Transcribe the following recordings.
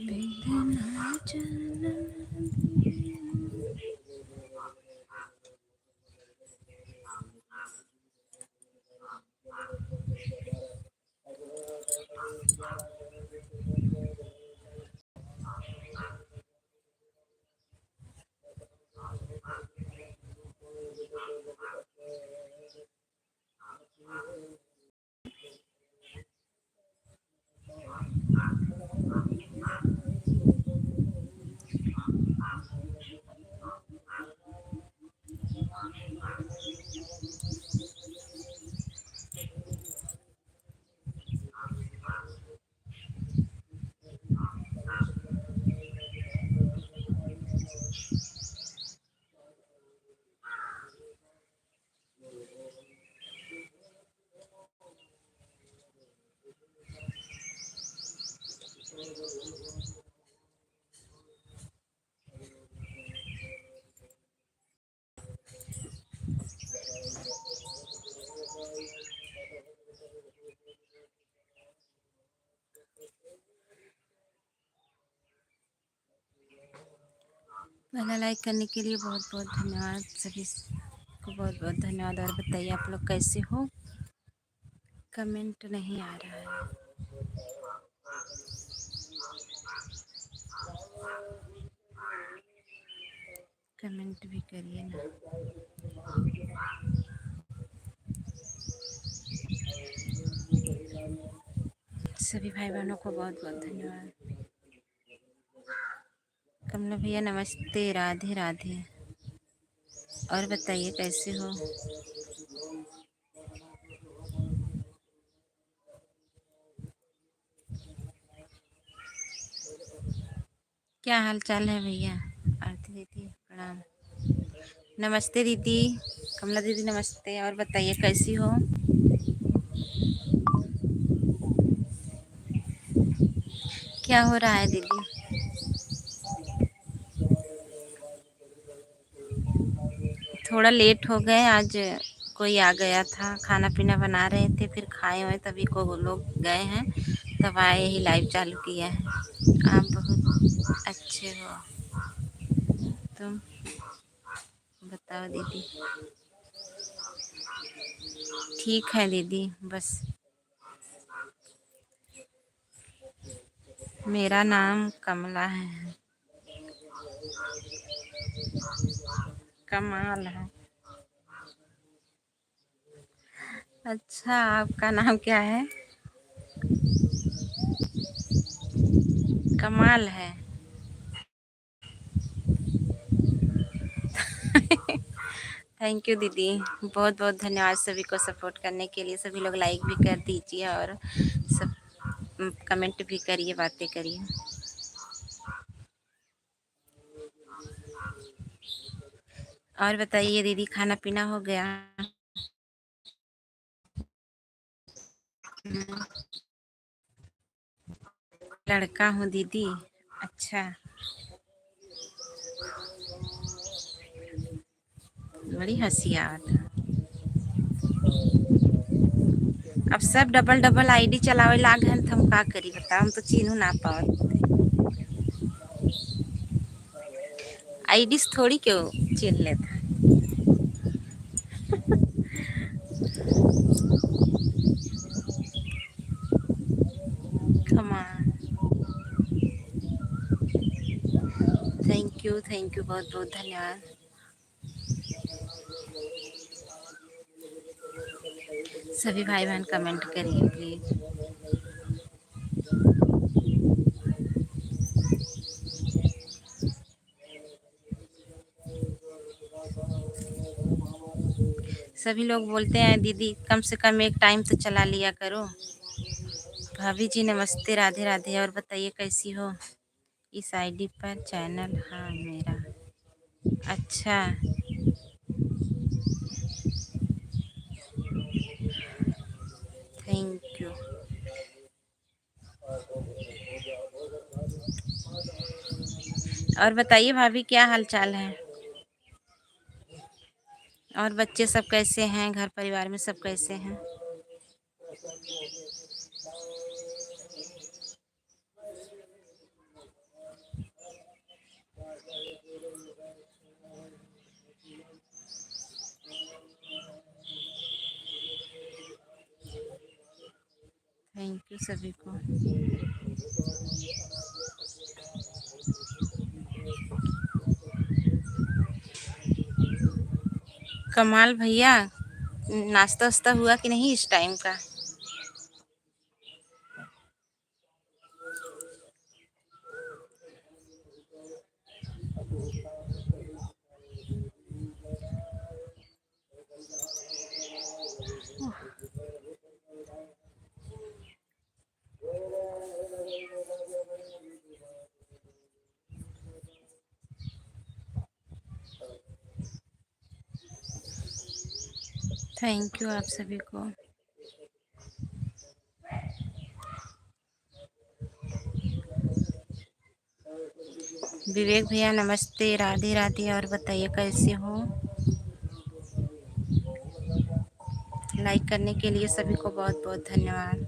बेदना चलना पहला लाइक करने के लिए बहुत बहुत धन्यवाद। सभी को बहुत बहुत धन्यवाद। और बताइए आप लोग कैसे हो? कमेंट नहीं आ रहा है। कमेंट भी करिए ना। सभी भाई बहनों को बहुत बहुत धन्यवाद। कमला भैया नमस्ते, राधे राधे। और बताइए कैसे हो? क्या हाल चाल है भैया? आरती दीदी प्रणाम। नमस्ते दीदी, कमला दीदी नमस्ते। और बताइए कैसी हो? क्या हो रहा है दीदी? थोड़ा लेट हो गए आज, कोई आ गया था, खाना पीना बना रहे थे, फिर खाए हुए तभी को वो लोग गए हैं, तब आए ही लाइव चालू किया है। आप बहुत अच्छे हो। तुम बताओ दीदी। ठीक है दीदी। बस मेरा नाम कमला है। कमाल है। अच्छा, आपका नाम क्या है? कमाल है। थैंक यू दीदी, बहुत बहुत धन्यवाद सभी को सपोर्ट करने के लिए। सभी लोग लाइक भी कर दीजिए और सब कमेंट भी करिए, बातें करिए। और बताइए दीदी, खाना पीना हो गया? लड़का हूँ दीदी। अच्छा, बड़ी हंसी आवत। अब सब डबल डबल आईडी चलावे लाग हैं, तो हम का करी बताओ? हम तो चिन्ह ना पावत। आईडी थोड़ी क्यों चिन्ह लेता। कमान। थैंक यू बहुत बहुत धन्यवाद। सभी भाई बहन कमेंट करिए प्लीज। सभी लोग बोलते हैं दीदी कम से कम एक टाइम तो चला लिया करो। भाभी जी नमस्ते, राधे राधे। और बताइए कैसी हो? इस आईडी पर चैनल हाँ मेरा। अच्छा, थैंक यू। और बताइए भाभी क्या हाल चाल है? और बच्चे सब कैसे हैं? घर परिवार में सब कैसे हैं? थैंक यू सभी को। कमाल भैया, नाश्ता वास्ता हुआ कि नहीं इस टाइम का? थैंक यू आप सभी को। विवेक भैया नमस्ते, राधे राधे। और बताइए कैसे हो? लाइक करने के लिए सभी को बहुत बहुत धन्यवाद।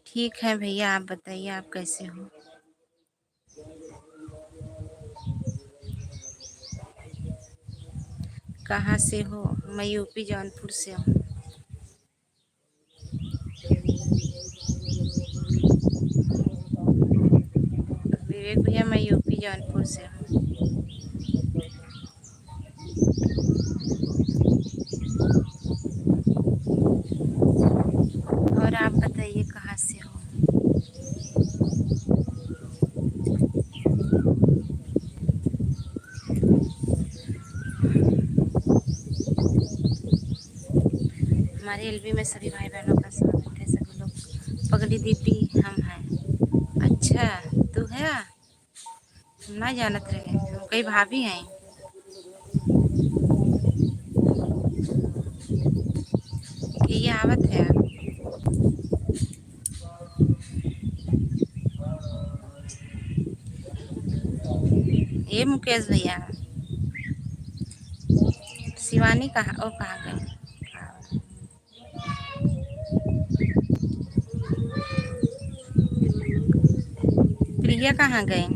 ठीक है भैया, आप बताइए आप कैसे हो? कहाँ से हो? मैं यूपी जौनपुर से हूँ। विवेक भैया मैं यूपी जौनपुर से हूँ। और आप बताइए कहाँ से हो? हमारे एलबी में सभी भाई बहनों का स्वागत है। सभी लोग पगड़ी दीदी हम हैं। अच्छा, तू है? हम ना जानत रहे, हम कई भाभी हैं। कि ये आवत है? ये मुकेश भैया, शिवानी कहाँ, ओ कहाँ गए? प्रिया कहाँ गए?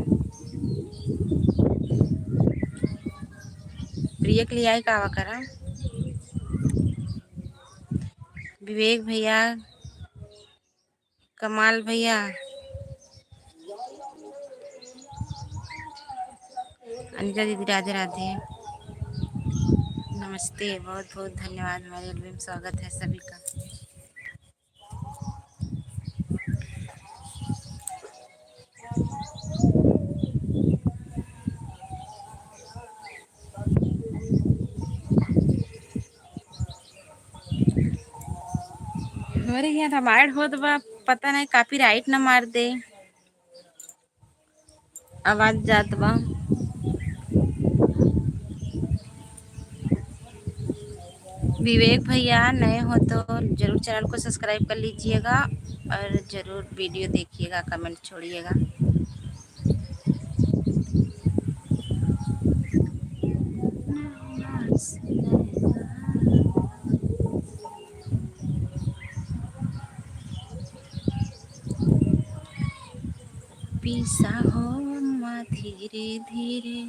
प्रिया के लिए आई कावा करा। विवेक भैया, कमाल भैया, अनिता दीदी राधे राधे। नमस्ते, बहुत बहुत धन्यवाद। हमारे एल्बम में स्वागत है सभी का। हमारे यहाँ रामायण हो तो बा, पता नहीं कॉपीराइट न मार दे, आवाज जात बा। विवेक भैया नए हो तो जरूर चैनल को सब्सक्राइब कर लीजिएगा और जरूर वीडियो देखिएगा, कमेंट छोड़िएगा। पीसा हो अम्मा धीरे धीरे,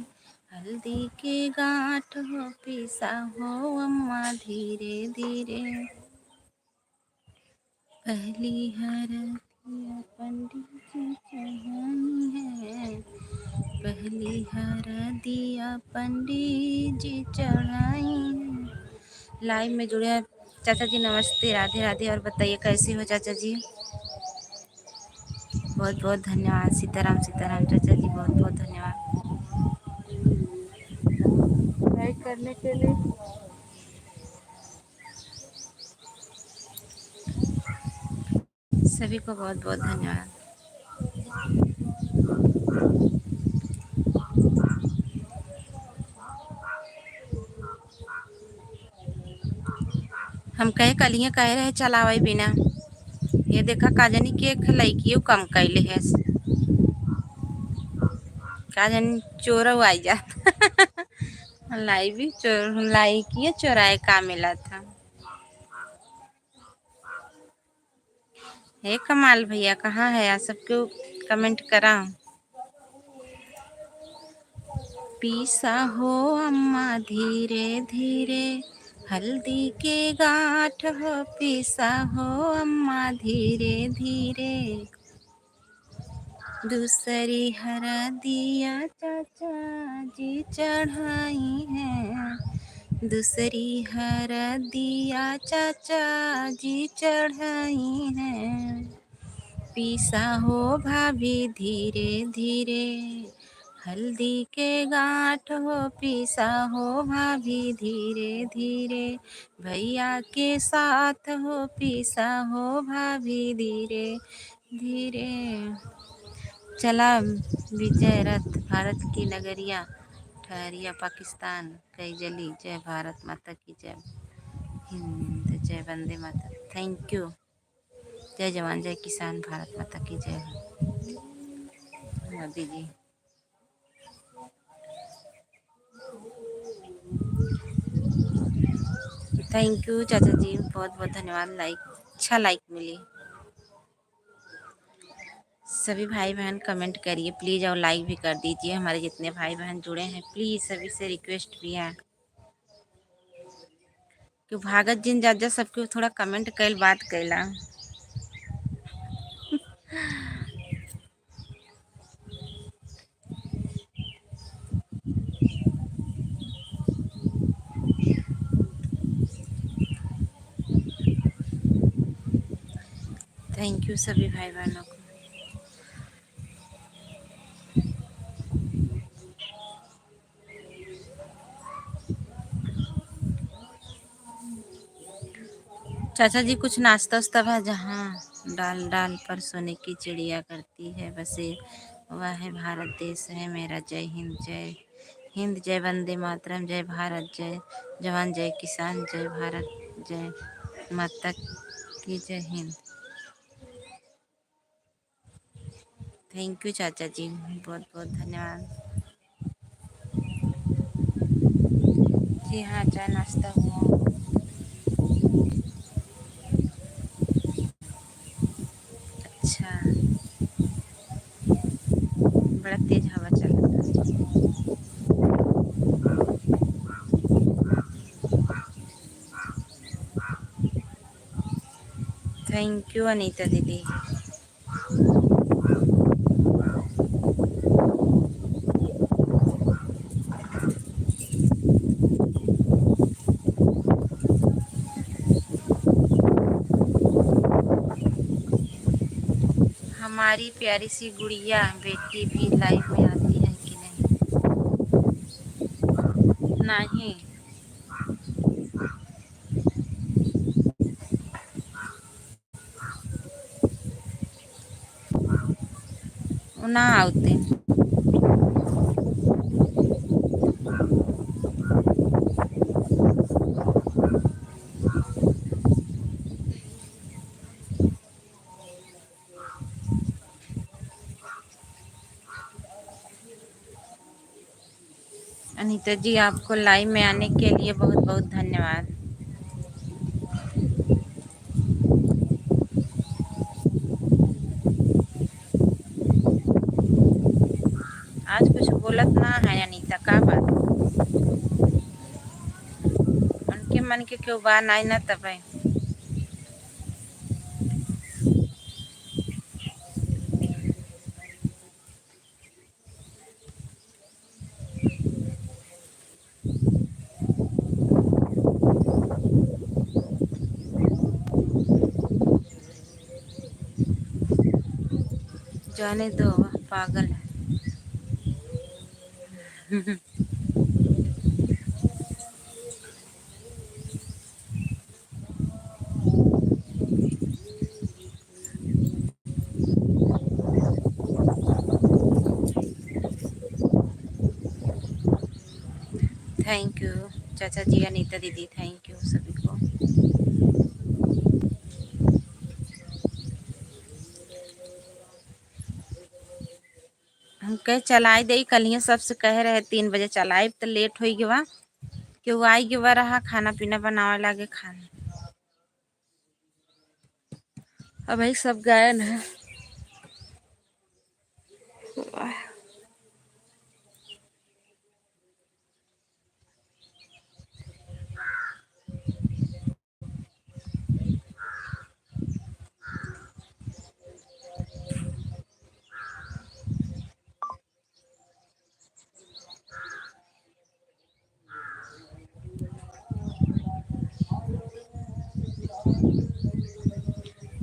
हल्दी के गांठ हो पीसा हो अम्मा धीरे धीरे। पहली हरदिया पंडित जी चढ़ाई है, पहली हरदिया पंडित जी चढ़ाई है। लाइव में जुड़े हैं चाचा जी, नमस्ते, राधे राधे। और बताइए कैसी हो चाचा जी? बहुत बहुत धन्यवाद। सीताराम सीताराम चाचा जी, बहुत बहुत धन्यवाद लाइक करने के लिए। सभी को बहुत बहुत धन्यवाद। हम कहे कलिए कह रहे चलावे बिना, ये देखा काजनी के लड़कियों कम कैले है, काजनी चोर आई जात। लाई भी चोर लाई किए चोराए का मिला था। हे कमाल भैया कहाँ है? आप सबको कमेंट करा। पीसा हो अम्मा धीरे धीरे, हल्दी के गांठ हो पिसा हो अम्मा धीरे धीरे, दूसरी हरा दिया चाचा जी चढ़ाई है, दूसरी हरा दिया चाचा जी चढ़ाई है, पीसा हो भाभी धीरे धीरे, हल्दी के गांठ हो पीसा हो भाभी धीरे धीरे, भैया के साथ हो पीसा हो भाभी धीरे धीरे। चला विजय रथ भारत की नगरिया, ठहरिया पाकिस्तान कई जली, जय भारत माता की जय हिंद, जय वंदे माता। Thank you. जय जवान जय किसान, भारत माता की जय मोदी जी। थैंक यू चाचा जी, बहुत बहुत धन्यवाद। अच्छा लाइक मिली। सभी भाई बहन कमेंट करिए प्लीज़, और लाइक भी कर दीजिए। हमारे जितने भाई बहन जुड़े हैं प्लीज़ सभी से रिक्वेस्ट भी है कि भागत जिन जाजा सबके थोड़ा कमेंट कैल बात कैला। थैंक यू सभी भाई बहनों को। चाचा जी कुछ नाश्ता वास्ता है, जहाँ डाल डाल पर सोने की चिड़िया करती है बसे, वह है भारत देश है मेरा। जय हिंद, जय हिंद, जय वंदे मातरम, जय भारत, जय जवान जय किसान, जय भारत, जय माता की जय हिंद। थैंक यू चाचा जी, बहुत बहुत धन्यवाद। जी हाँ, चाय नाश्ता हुआ। अच्छा, बड़ा तेज हवा चल रहा है। थैंक यू अनीता दीदी। हमारी प्यारी सी गुड़िया बेटी भी लाइव में आती है कि नहीं? नहीं, ना आते। अनीता जी आपको लाइव में आने के लिए बहुत बहुत धन्यवाद। आज कुछ बोलत ना है अनीता, का बात? उनके मन के क्यों बात नहीं ना तब है। जाने दो, वह पागल है। थैंक यू चाचा जी, अनीता दीदी, थैंक यू सभी को। हम कह चलाई दे, कल ही सबसे कह रहे 3 बजे चलाए, तो लेट हो गया कि वो आई गवा रहा खाना पीना बनावे लागे खाना। अब भाई सब गए न।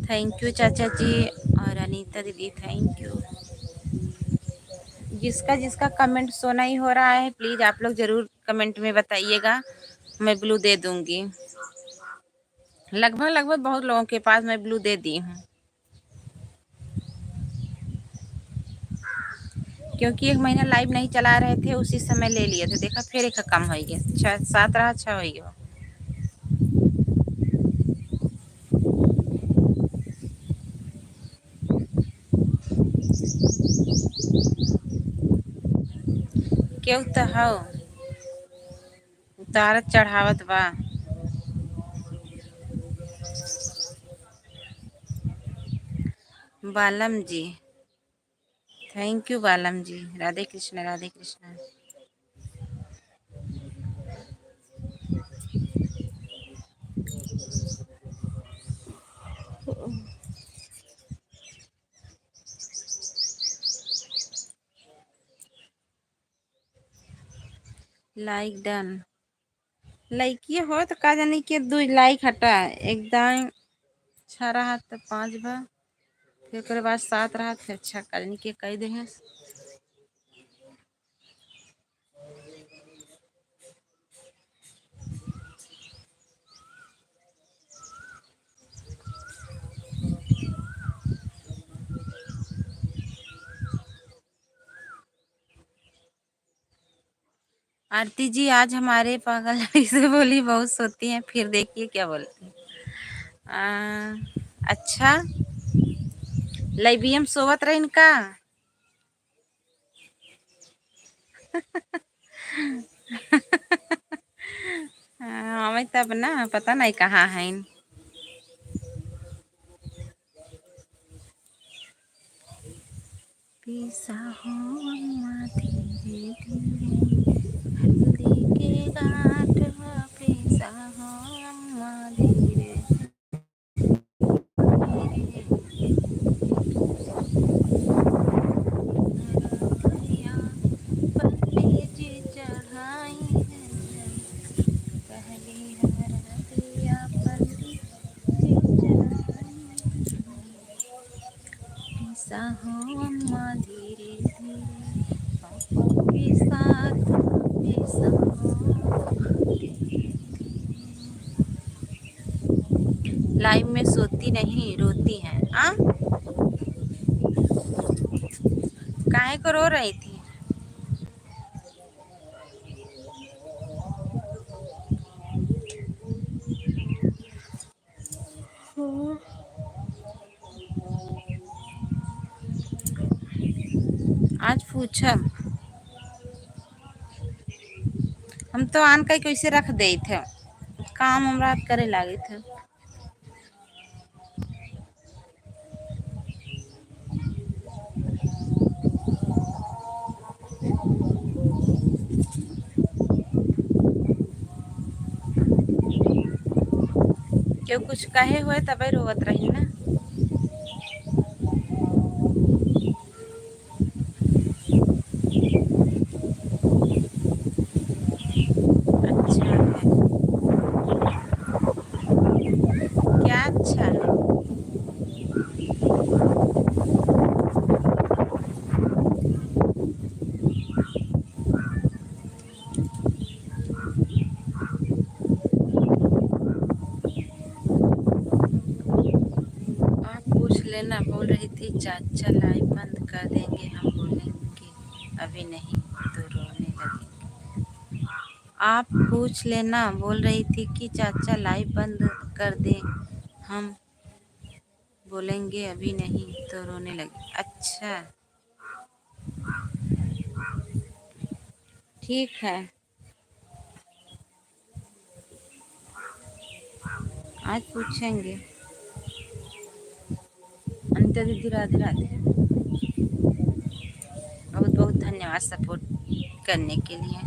थैंक यू चाचा जी और अनीता दीदी, थैंक यू। जिसका जिसका कमेंट शो नहीं हो रहा है प्लीज़ आप लोग ज़रूर कमेंट में बताइएगा, मैं ब्लू दे दूंगी। लगभग लगभग बहुत लोगों के पास मैं ब्लू दे दी हूँ, क्योंकि एक महीना लाइव नहीं चला रहे थे, उसी समय ले लिए थे। देखा फिर एक कम हो गया, 6 7 रहा, 6 हो गया। क्यों तो हो उतारत चढ़ावत बा। बालम जी, thank you Balam ji, Radhe Krishna Radhe Krishna. Like done, like ये हो तो का जानी कि 2 लाइक हटा, एकदम 6 रहा तो 5 बा, फिर ओकरे बाद 7 रहा, फिर 6 का जानी कि कही दे। आरती जी आज हमारे पागल से बोली बहुत सोती हैं, फिर देखिए क्या बोलती हैं। अच्छा, लाइबियम सोवत रहे इनका। हमें तब ना पता नहीं कहाँ है। पीसा हो अम्मा धीरे धीरे, हल्दी के गांठ पीसा हो अम्मा धीरे धीरे, पंडित जी चढ़ाई है पहली हरदिया, पंडित जी चढ़ाई पीसा हो अम्मा धीरे धीरे, पापा के साथ पीसा हो। लाइव में सोती नहीं रोती हैं। काहे को रो रही थी? आज पूछा हम तो आन का कैसे रख दे थे, काम हम रात करे लागे थे। क्यों कुछ कहे हुए तबे रोवत रही ना। अच्छा है, क्या अच्छा है? आप पूछ लेना, बोल रही थी चाचा लाइव बंद कर देंगे, हम बोलेंगे अभी नहीं तो रोने लगेंगे। आप पूछ लेना, बोल रही थी कि चाचा लाइव बंद कर दे, हम बोलेंगे अभी नहीं तो रोने लगे। अच्छा ठीक है, आज पूछेंगे। अनिता दीदी राधे राधे, बहुत बहुत धन्यवाद सपोर्ट करने के लिए।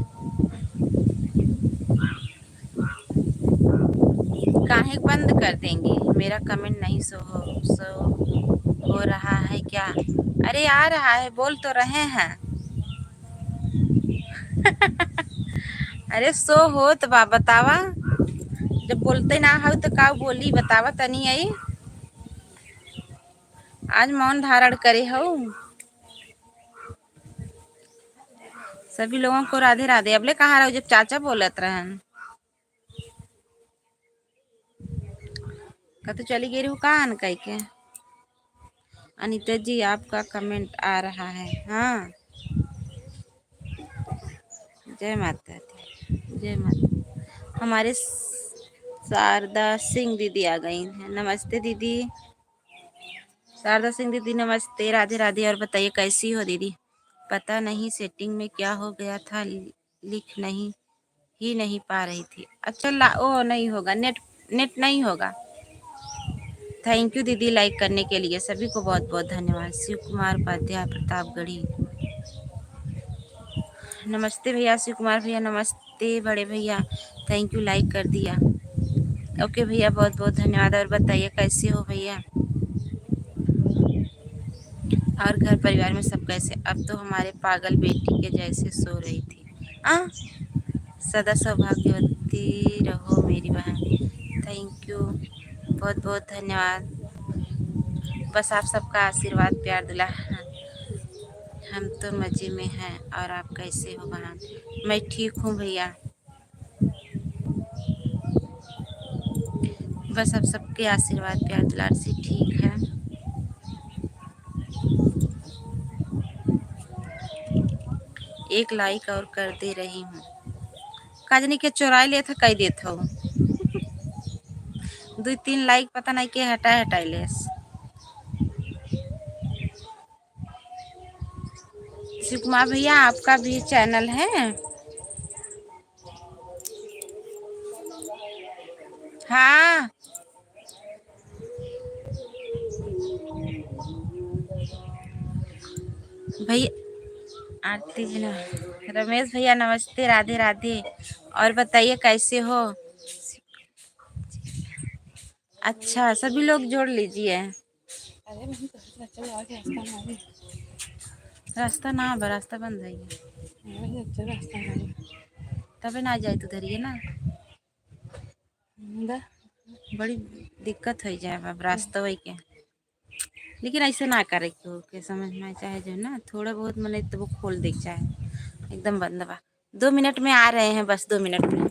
काहे बंद कर देंगे? मेरा कमेंट नहीं सो हो रहा है क्या? अरे आ रहा है, बोल तो रहे हैं। अरे सो हो तो बा बतावा, जब बोलते ना हो तो का बोली बतावा तनी आई। आज मौन धारण करे हो। सभी लोगों को राधे राधे। अबले कहाँ रहो जब चाचा बोलत रहन। का तो चली गई रहू कान कह के। अनीता जी आपका कमेंट आ रहा है। हाँ, जय माता दी, जय माता। हमारे शारदा सिंह दीदी आ गई हैं। नमस्ते दीदी। शारदा सिंह दीदी नमस्ते, राधे राधे। और बताइए कैसी हो दीदी। पता नहीं सेटिंग में क्या हो गया था, लिख नहीं पा रही थी। अच्छा ओ नहीं होगा, नेट नेट नहीं होगा। थैंक यू दीदी लाइक करने के लिए। सभी को बहुत बहुत धन्यवाद। शिव कुमार उपाध्याय प्रतापगढ़ी। नमस्ते भैया शिव कुमार भैया। नमस्ते बड़े भैया। थैंक यू लाइक कर दिया। ओके भैया बहुत बहुत धन्यवाद। और बताइए कैसे हो भैया। और घर परिवार में सब कैसे। अब तो हमारे पागल बेटी के जैसे सो रही थी। सदा सौभाग्यवती रहो मेरी बहन। थैंक यू बहुत बहुत धन्यवाद। बस आप सबका आशीर्वाद प्यार दुला। हम तो मज़े में हैं। और आप कैसे हो बहन। मैं ठीक हूँ भैया। बस आप सबके आशीर्वाद प्यार दुलार से ठीक है। एक लाइक और कर दे रही हूँ। काजनी के चोराई ले था कई देता हूँ। 2-3 लाइक पता नहीं के हटाए ले। शिव कुमार भैया आपका भी चैनल है। हाँ भैया आरती जी ना। रमेश भैया नमस्ते राधे राधे। और बताइए कैसे हो। अच्छा सभी लोग जोड़ लीजिए। रास्ता ना रास्ता बंद है। तबे ना जाए तो धरिए ना। बड़ी दिक्कत हो जाए अब रास्ता वही के। लेकिन ऐसे ना करे के समझ में चाहे जो ना थोड़ा बहुत मने तो वो खोल देख चाहे एकदम बंद बा। 2 मिनट में आ रहे हैं, बस 2 मिनट में।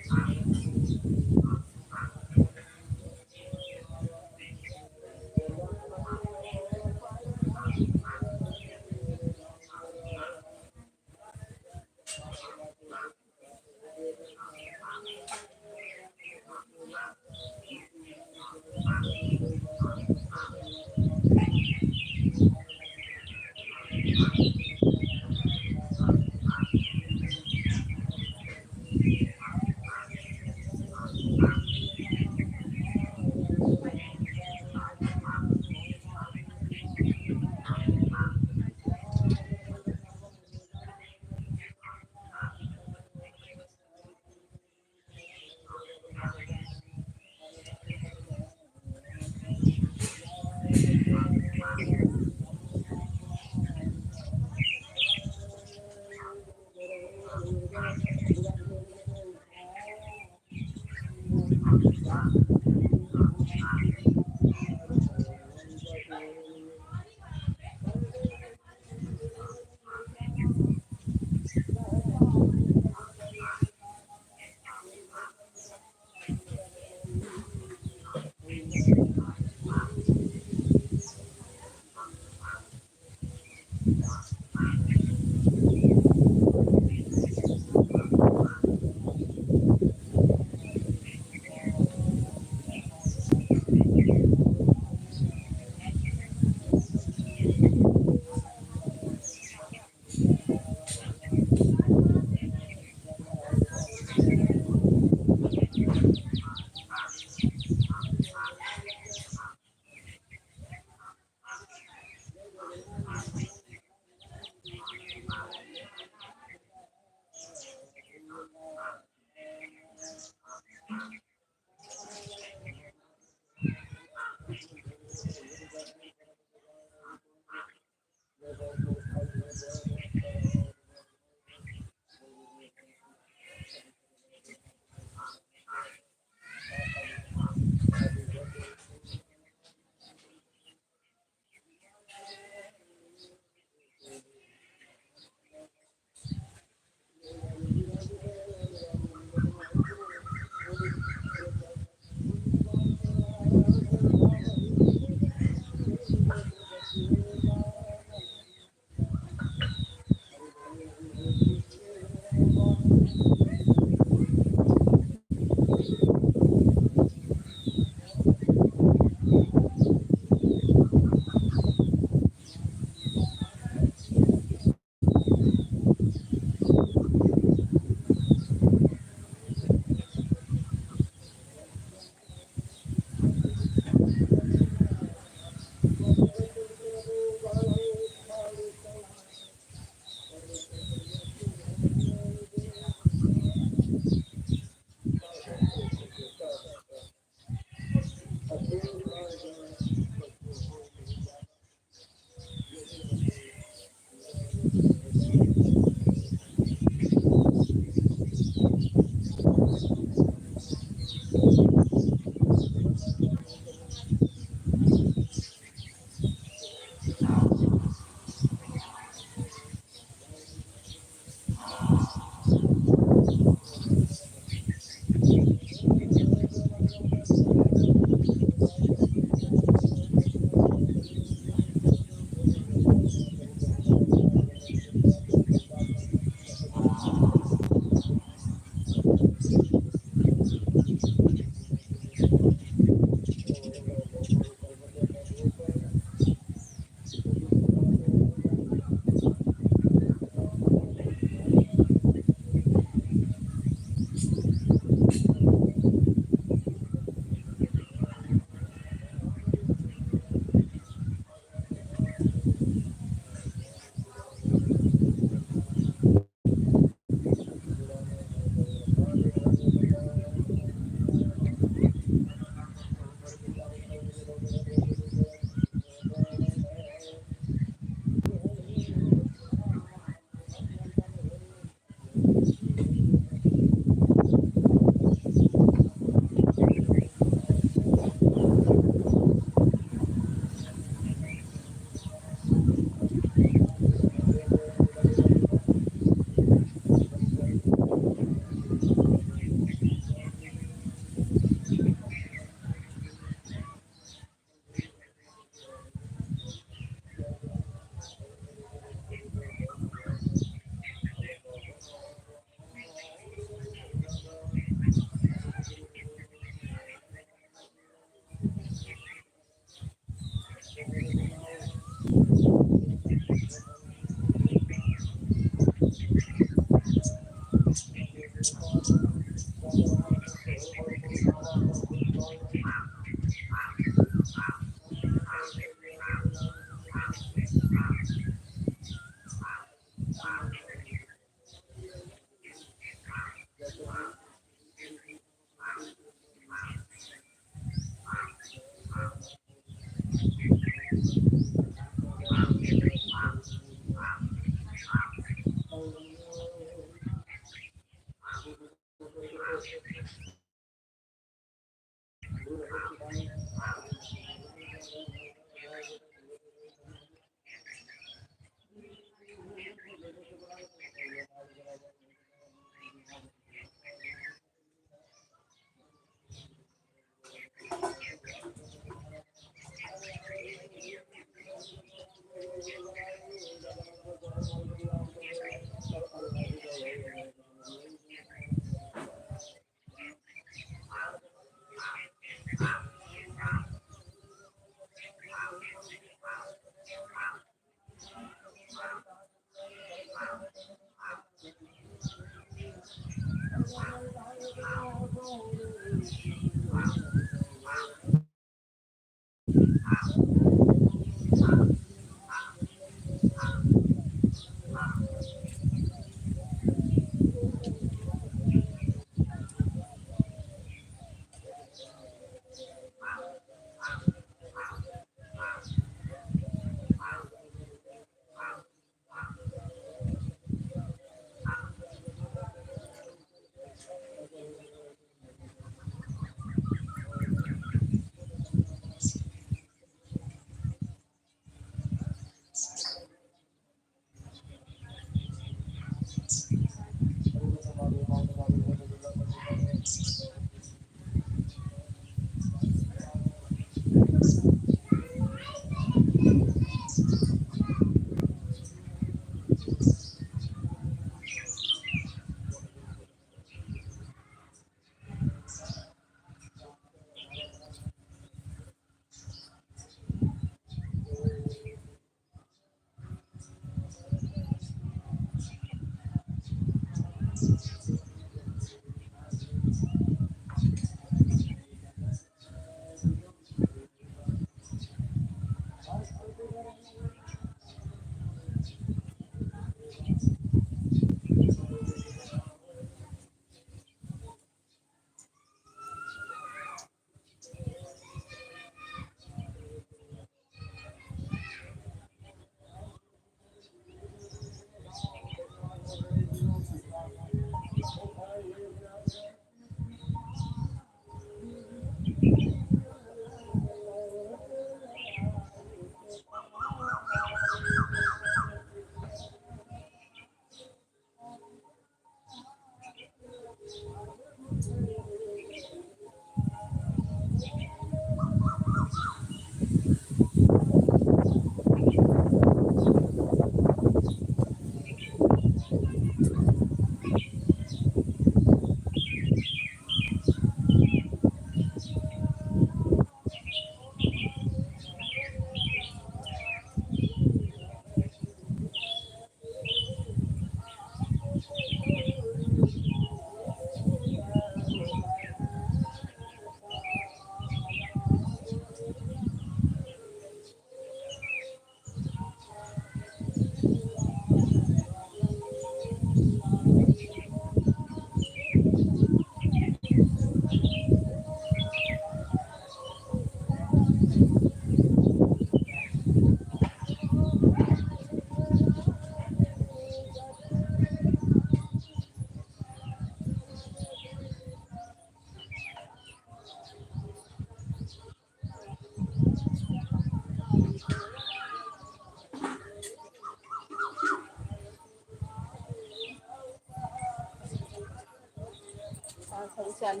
सब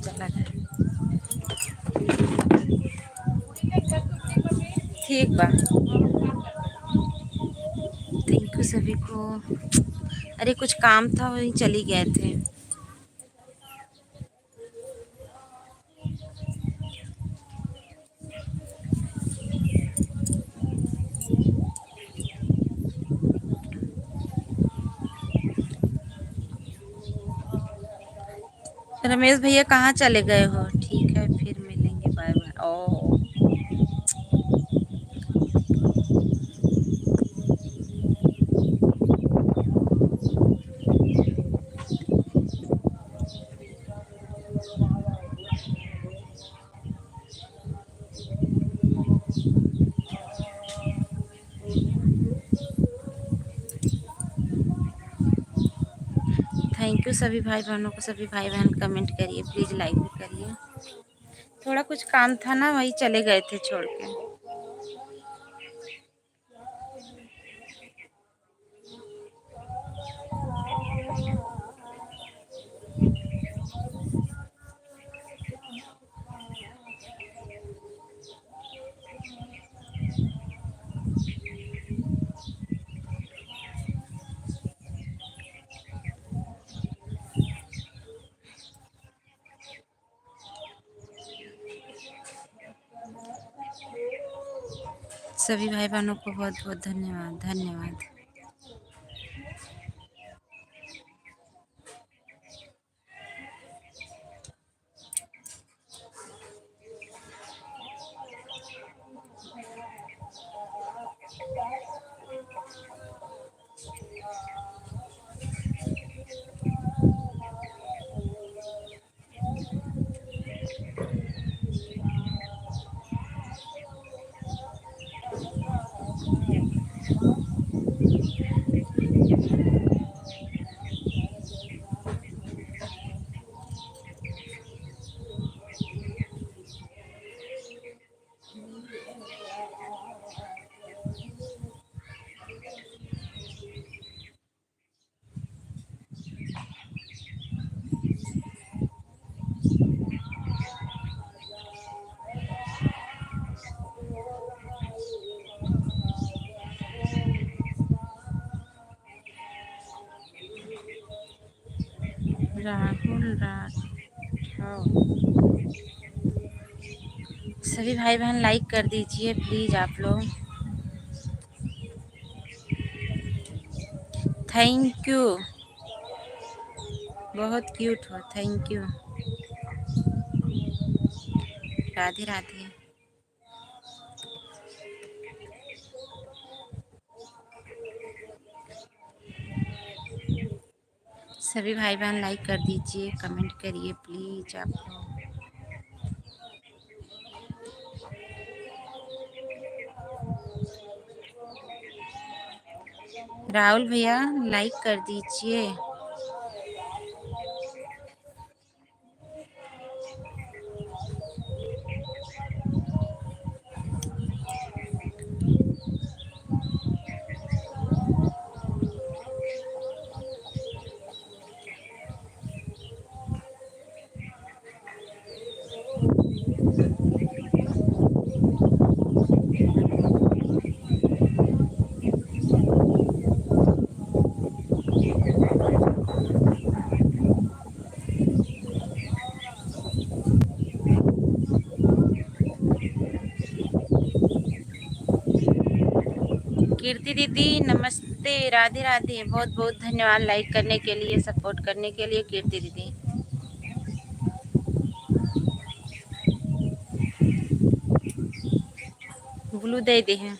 चला गया। ठीक बा, थैंक यू सभी को। अरे कुछ काम था वहीं चली गए थे। रमेश भैया कहाँ चले गए हो? ठीक है फिर मिलेंगे, bye bye. Oh thank you सभी भाई बहनों को। सभी भाई बहन कमेंट करिए प्लीज़, लाइक भी करिए। थोड़ा कुछ काम था ना, वही चले गए थे छोड़ के। सभी भाई बहनों को बहुत बहुत धन्यवाद धन्यवाद। राहुल राठौर, सभी भाई बहन लाइक कर दीजिए प्लीज़ आप लोग। थैंक यू, बहुत क्यूट हो, थैंक यू। राधे राधे। सभी भाई बहन लाइक कर दीजिए, कमेंट करिए प्लीज़ आप लोग। राहुल भैया लाइक कर दीजिए। कीर्ति दीदी नमस्ते, राधे राधे। बहुत बहुत धन्यवाद लाइक करने के लिए, सपोर्ट करने के लिए कीर्ति दीदी। ब्लू दे दी है।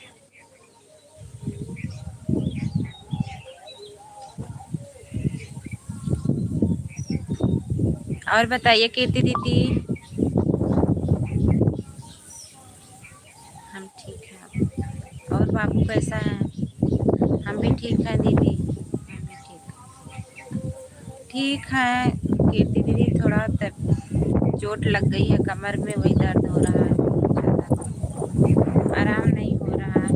और बताइए कीर्ति दीदी। हम ठीक हैं। और बाबू कैसा है? हम भी ठीक हैं दीदी, हम भी ठीक है। कीर्ति दीदी थोड़ा चोट लग गई है कमर में, वही दर्द हो रहा है ज़्यादा, आराम नहीं हो रहा है।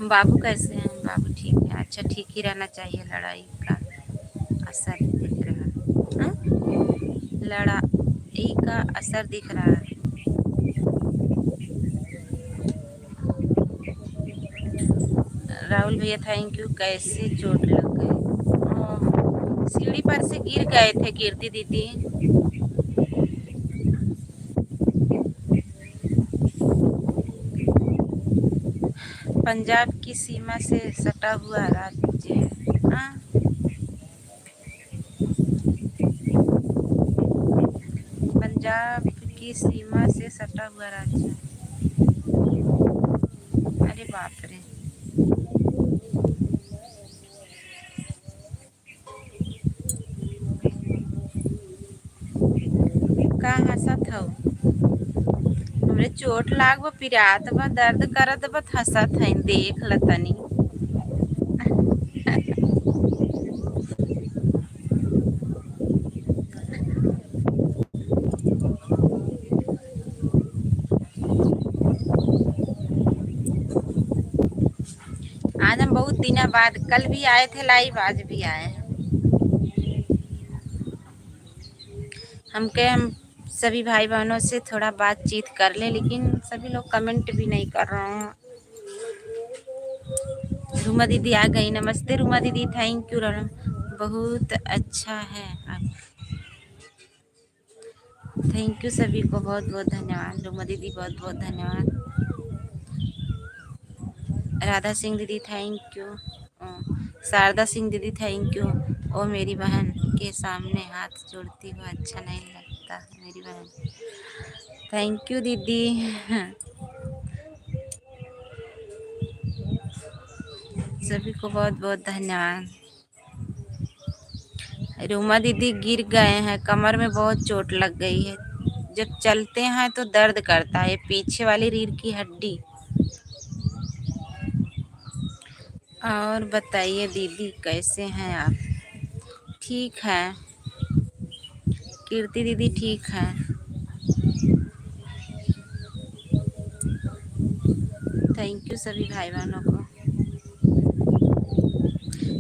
बाबू कैसे हैं? बाबू ठीक है। अच्छा, ठीक ही रहना चाहिए। लड़ाई का असर दिख रहा है। हाँ? लड़ाई का असर दिख रहा है। राहुल भैया थैंक यू। कैसे चोट लग गई? सीढ़ी पर से गिर गए थे कीर्ति दीदी। पंजाब की सीमा से सटा हुआ राज्य। हाँ, पंजाब की सीमा से सटा हुआ राज्य। अरे बाप रे। का हंसत हौ? हमरे चोट लाग बा, पिरात बा, दर्द करत बा, हंसत है। देख ल तनी। आज हम बहुत दिनों बाद, कल भी आए थे लाइव, आज भी आए हैं। हम सभी भाई बहनों से थोड़ा बातचीत कर ले, लेकिन सभी लोग कमेंट भी नहीं कर रहे हैं। रूमा दीदी आ गई। नमस्ते रूमा दीदी, थैंक यू। बहुत अच्छा है आप। थैंक यू सभी को, बहुत बहुत धन्यवाद। रूमा दीदी बहुत बहुत धन्यवाद। राधा सिंह दीदी थैंक यू। शारदा सिंह दीदी थैंक यू। ओ मेरी बहन के सामने हाथ जोड़ती हुआ अच्छा नहीं लगता मेरी बहन। थैंक यू दीदी। सभी को बहुत बहुत धन्यवाद। रूमा दीदी गिर गए हैं, कमर में बहुत चोट लग गई है। जब चलते हैं तो दर्द करता है, पीछे वाली रीढ़ की हड्डी। और बताइए दीदी कैसे हैं आप? ठीक है। कीर्ति दीदी ठीक है। थैंक यू सभी भाई बहनों को।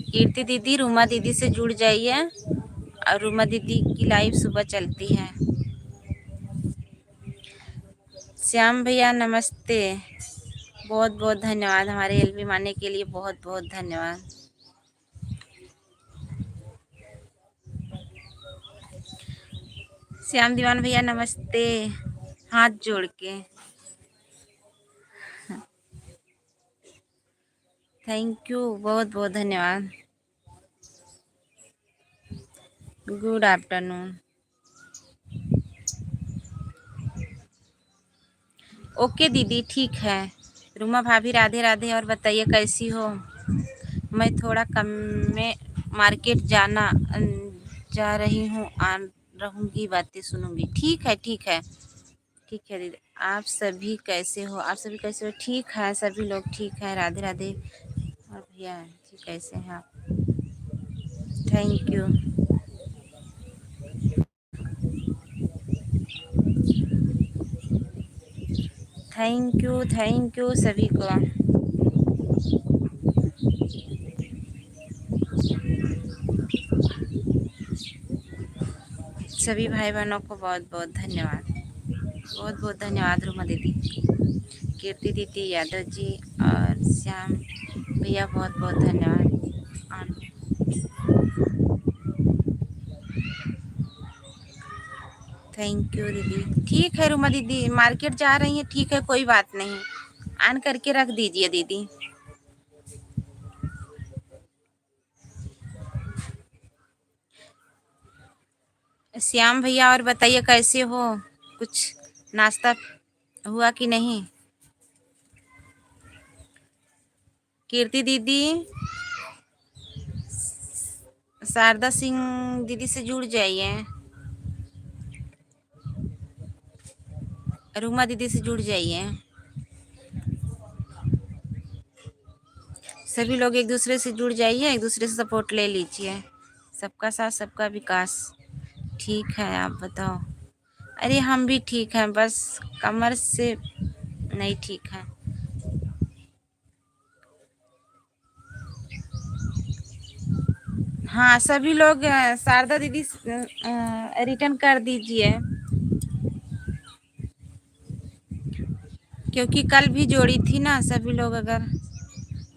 कीर्ति दीदी रूमा दीदी से जुड़ जाइए, और रूमा दीदी की लाइव सुबह चलती है। श्याम भैया नमस्ते। बहुत बहुत धन्यवाद, हमारे एलबी मानने के लिए बहुत बहुत धन्यवाद। श्याम दीवान भैया नमस्ते, हाथ जोड़ के। थैंक यू, बहुत बहुत धन्यवाद। Good afternoon. ओके दीदी ठीक है। रूमा भाभी राधे राधे। और बताइए कैसी हो? मैं थोड़ा कम में मार्केट जा रही हूँ, आ रहूँगी, बातें सुनूंगी। ठीक है ठीक है। ठीक है दीदी। आप सभी कैसे हो? आप सभी कैसे हो? ठीक है, सभी लोग ठीक है। राधे राधे। और भैया जी कैसे हैं आप? Thank you. थैंक यू सभी को। सभी भाई बहनों को बहुत बहुत धन्यवाद। बहुत बहुत धन्यवाद रूमा दीदी, कीर्ति दीदी, यादव जी और श्याम भैया बहुत बहुत धन्यवाद। थैंक यू दीदी। ठीक है रूमा दीदी, मार्केट जा रही हैं, ठीक है कोई बात नहीं। ऑन करके रख दीजिए दीदी। श्याम भैया और बताइए कैसे हो? कुछ नाश्ता हुआ कि नहीं? कीर्ति दीदी, शारदा सिंह दीदी से जुड़ जाइए, रूमा दीदी से जुड़ जाइए। सभी लोग एक दूसरे से जुड़ जाइए, एक दूसरे से सपोर्ट ले लीजिए। सबका साथ सबका विकास। ठीक है, आप बताओ? अरे हम भी ठीक हैं, बस कमर से नहीं ठीक है। हाँ सभी लोग शारदा दीदी रिटर्न कर दीजिए, क्योंकि कल भी जोड़ी थी ना। सभी लोग अगर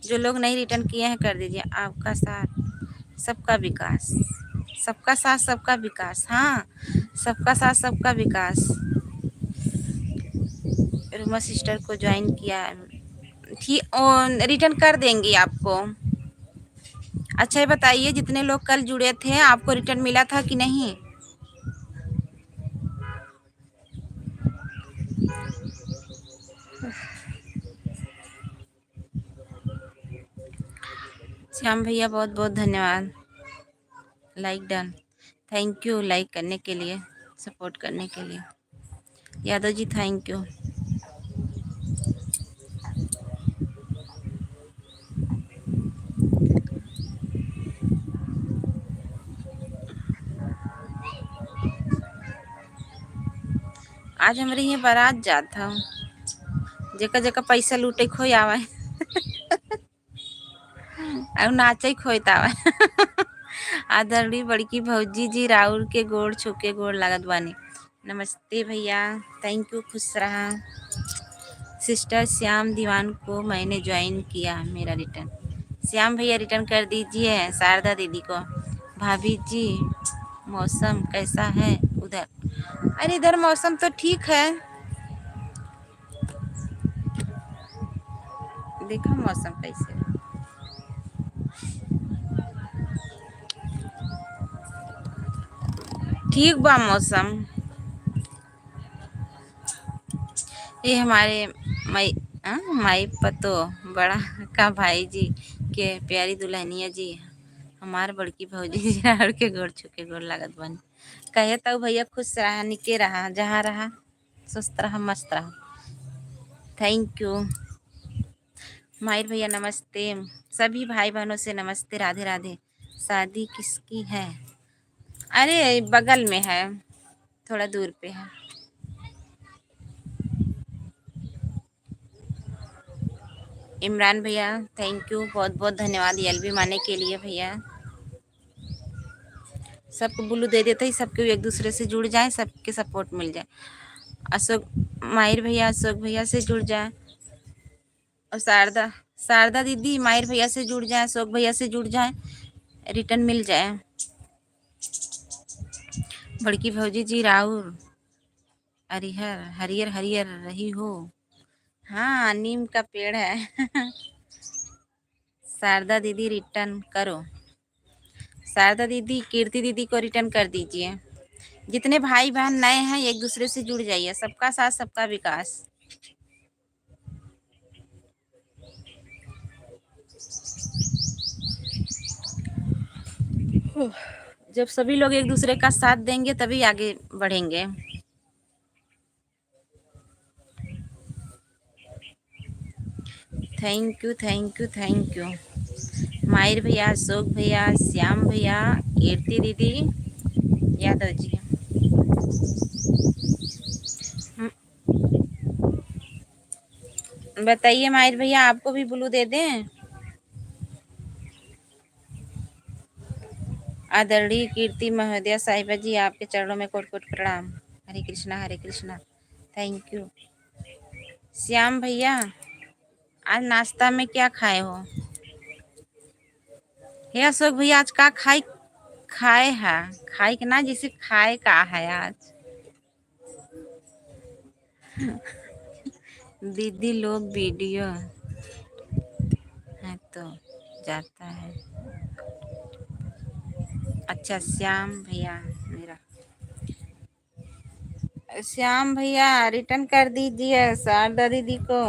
जो लोग नहीं रिटर्न किए हैं कर दीजिए। आपका साथ सबका विकास, सबका साथ सबका विकास। हाँ, सबका साथ सबका विकास। रुमा सिस्टर को ज्वाइन किया, ठीक रिटर्न कर देंगी आपको। अच्छा ये बताइए, जितने लोग कल जुड़े थे आपको रिटर्न मिला था कि नहीं? श्याम भैया बहुत बहुत धन्यवाद, like done. Thank you like करने के लिए, सपोर्ट करने के लिए। Yadav ji thank you. आज हमारे यहाँ बारात जात हूँ, जेका जेका पैसा लूटे खोई आवे और नाचे खोई आवे आदरणीय बड़की भौजी जी राउर के गोड़ छुके गोड़ लागत बानी। नमस्ते भैया, थैंक यू, खुश रहा। सिस्टर श्याम दीवान को मैंने ज्वाइन किया, मेरा रिटर्न। श्याम भैया रिटर्न कर दीजिए शारदा दीदी को। भाभी जी मौसम कैसा है उधर? अरे इधर मौसम तो ठीक है, देखो मौसम कैसे है। ठीक बा मौसम। ये हमारे माई माई पतो बड़ा का भाई जी के प्यारी दुल्हनिया जी, हमार बड़की भौजी जी और के गोड़ छुके गोड़ लागत बन। कहे तो भैया खुश रहा, निके रहा, जहाँ रहा सुस्त रहा, मस्त रहा। Thank you. माहिर भैया नमस्ते, सभी भाई बहनों से नमस्ते, राधे राधे। शादी किसकी है? अरे बगल में है, थोड़ा दूर पे है। इमरान भैया थैंक यू, बहुत बहुत धन्यवाद एलबी माने के लिए भैया। सबको ब्लू दे देते ही सबके एक दूसरे से जुड़ जाए, सबके सपोर्ट मिल जाए। अशोक माहिर भैया अशोक भैया से जुड़ जाए, और शारदा शारदा दीदी माहिर भैया से जुड़ जाए, अशोक भैया से जुड़ जाए, रिटर्न मिल जाए। बड़की भौजी जी राउर हरिहर हरियर हरियर रही हो। हाँ नीम का पेड़ है शारदा दीदी रिटर्न करो। शारदा दीदी कीर्ति दीदी को रिटर्न कर दीजिए। जितने भाई बहन नए हैं एक दूसरे से जुड़ जाइए, सबका साथ सबका विकास। जब सभी लोग एक दूसरे का साथ देंगे तभी आगे बढ़ेंगे। Thank you thank you thank you. माहिर भैया अशोक भैया श्याम भैया कीर्ति दीदी यादव जी। बताइए माहिर भैया आपको भी ब्लू दे दें? आदरणीय कीर्ति महोदया साहिबा जी आपके चरणों में कोट कोट प्रणाम। हरे कृष्णा हरे कृष्णा। Thank you. श्याम भैया आज नाश्ता में क्या खाए हो? हे अशोक भैया आज का खाए? खाए है खाए के ना, जिसे खाए का है आज। दीदी लोग वीडियो है तो जाता है। अच्छा श्याम भैया मेरा, श्याम भैया रिटर्न कर दीजिए शारदा दीदी को।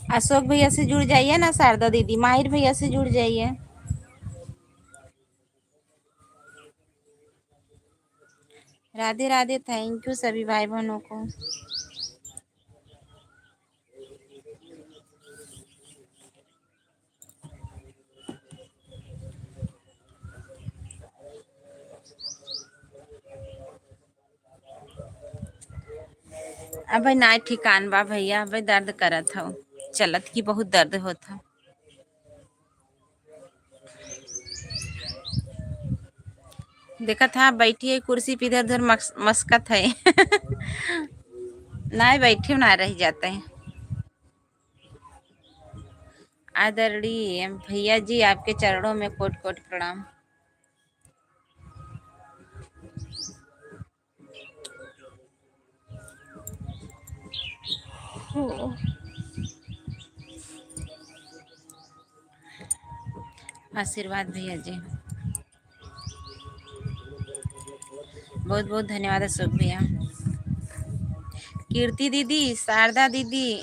अशोक भैया से जुड़ जाइए ना शारदा दीदी, माहिर भैया से जुड़ जाइए। राधे राधे, थैंक यू सभी भाई बहनों को। अब ना ठिकान बा भैया, अब दर्द करत हो, चलत की बहुत दर्द होता। देखा था बैठी है कुर्सी पे, इधर उधर मस्कत है। ना बैठे ना रह जाते हैं। आदरणीय भैया जी, आपके चरणों में कोट कोट प्रणाम। आशीर्वाद भैया जी, बहुत बहुत धन्यवाद अशोक भैया। कीर्ति दीदी, शारदा दीदी,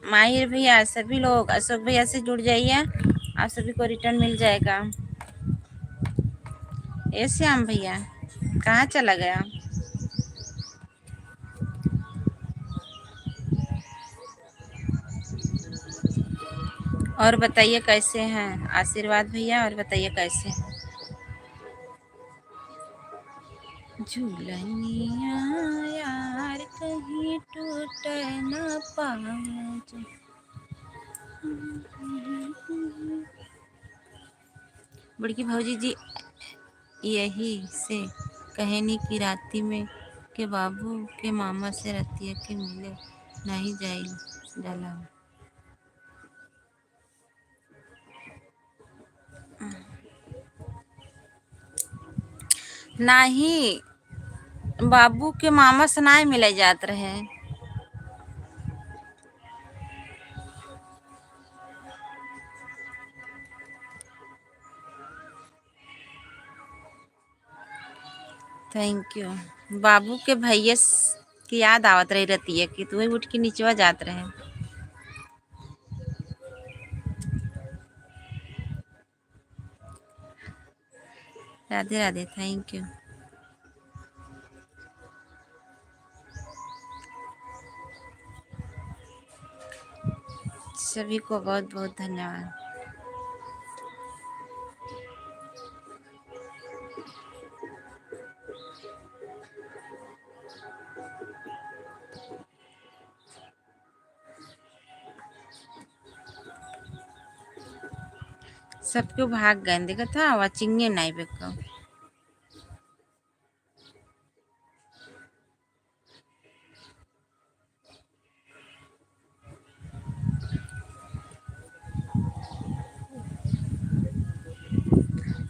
माहिर भैया, सभी लोग अशोक भैया से जुड़ जाइए, आप सभी को रिटर्न मिल जाएगा। ए श्याम भैया कहाँ चला गया? और बताइए कैसे हैं आशीर्वाद भैया, और बताइए कैसे हैं? झूलनिया यार कहीं टूट न पावे। बड़की भौजी जी यही से कहनी की राती में के बाबू के मामा से रतिया के मिले नहीं जाई डाला। नहीं, बाबू के मामा से नहीं मिले जात रहे। Thank you. बाबू के भैया की याद आवत रही रतिया की, तो वही उठ के नीचवा जात रहे। Radhe Radhe, thank you. सभी को बहुत बहुत धन्यवाद। सबको भाग गए, देखा था वाचिंगे नहीं बेको।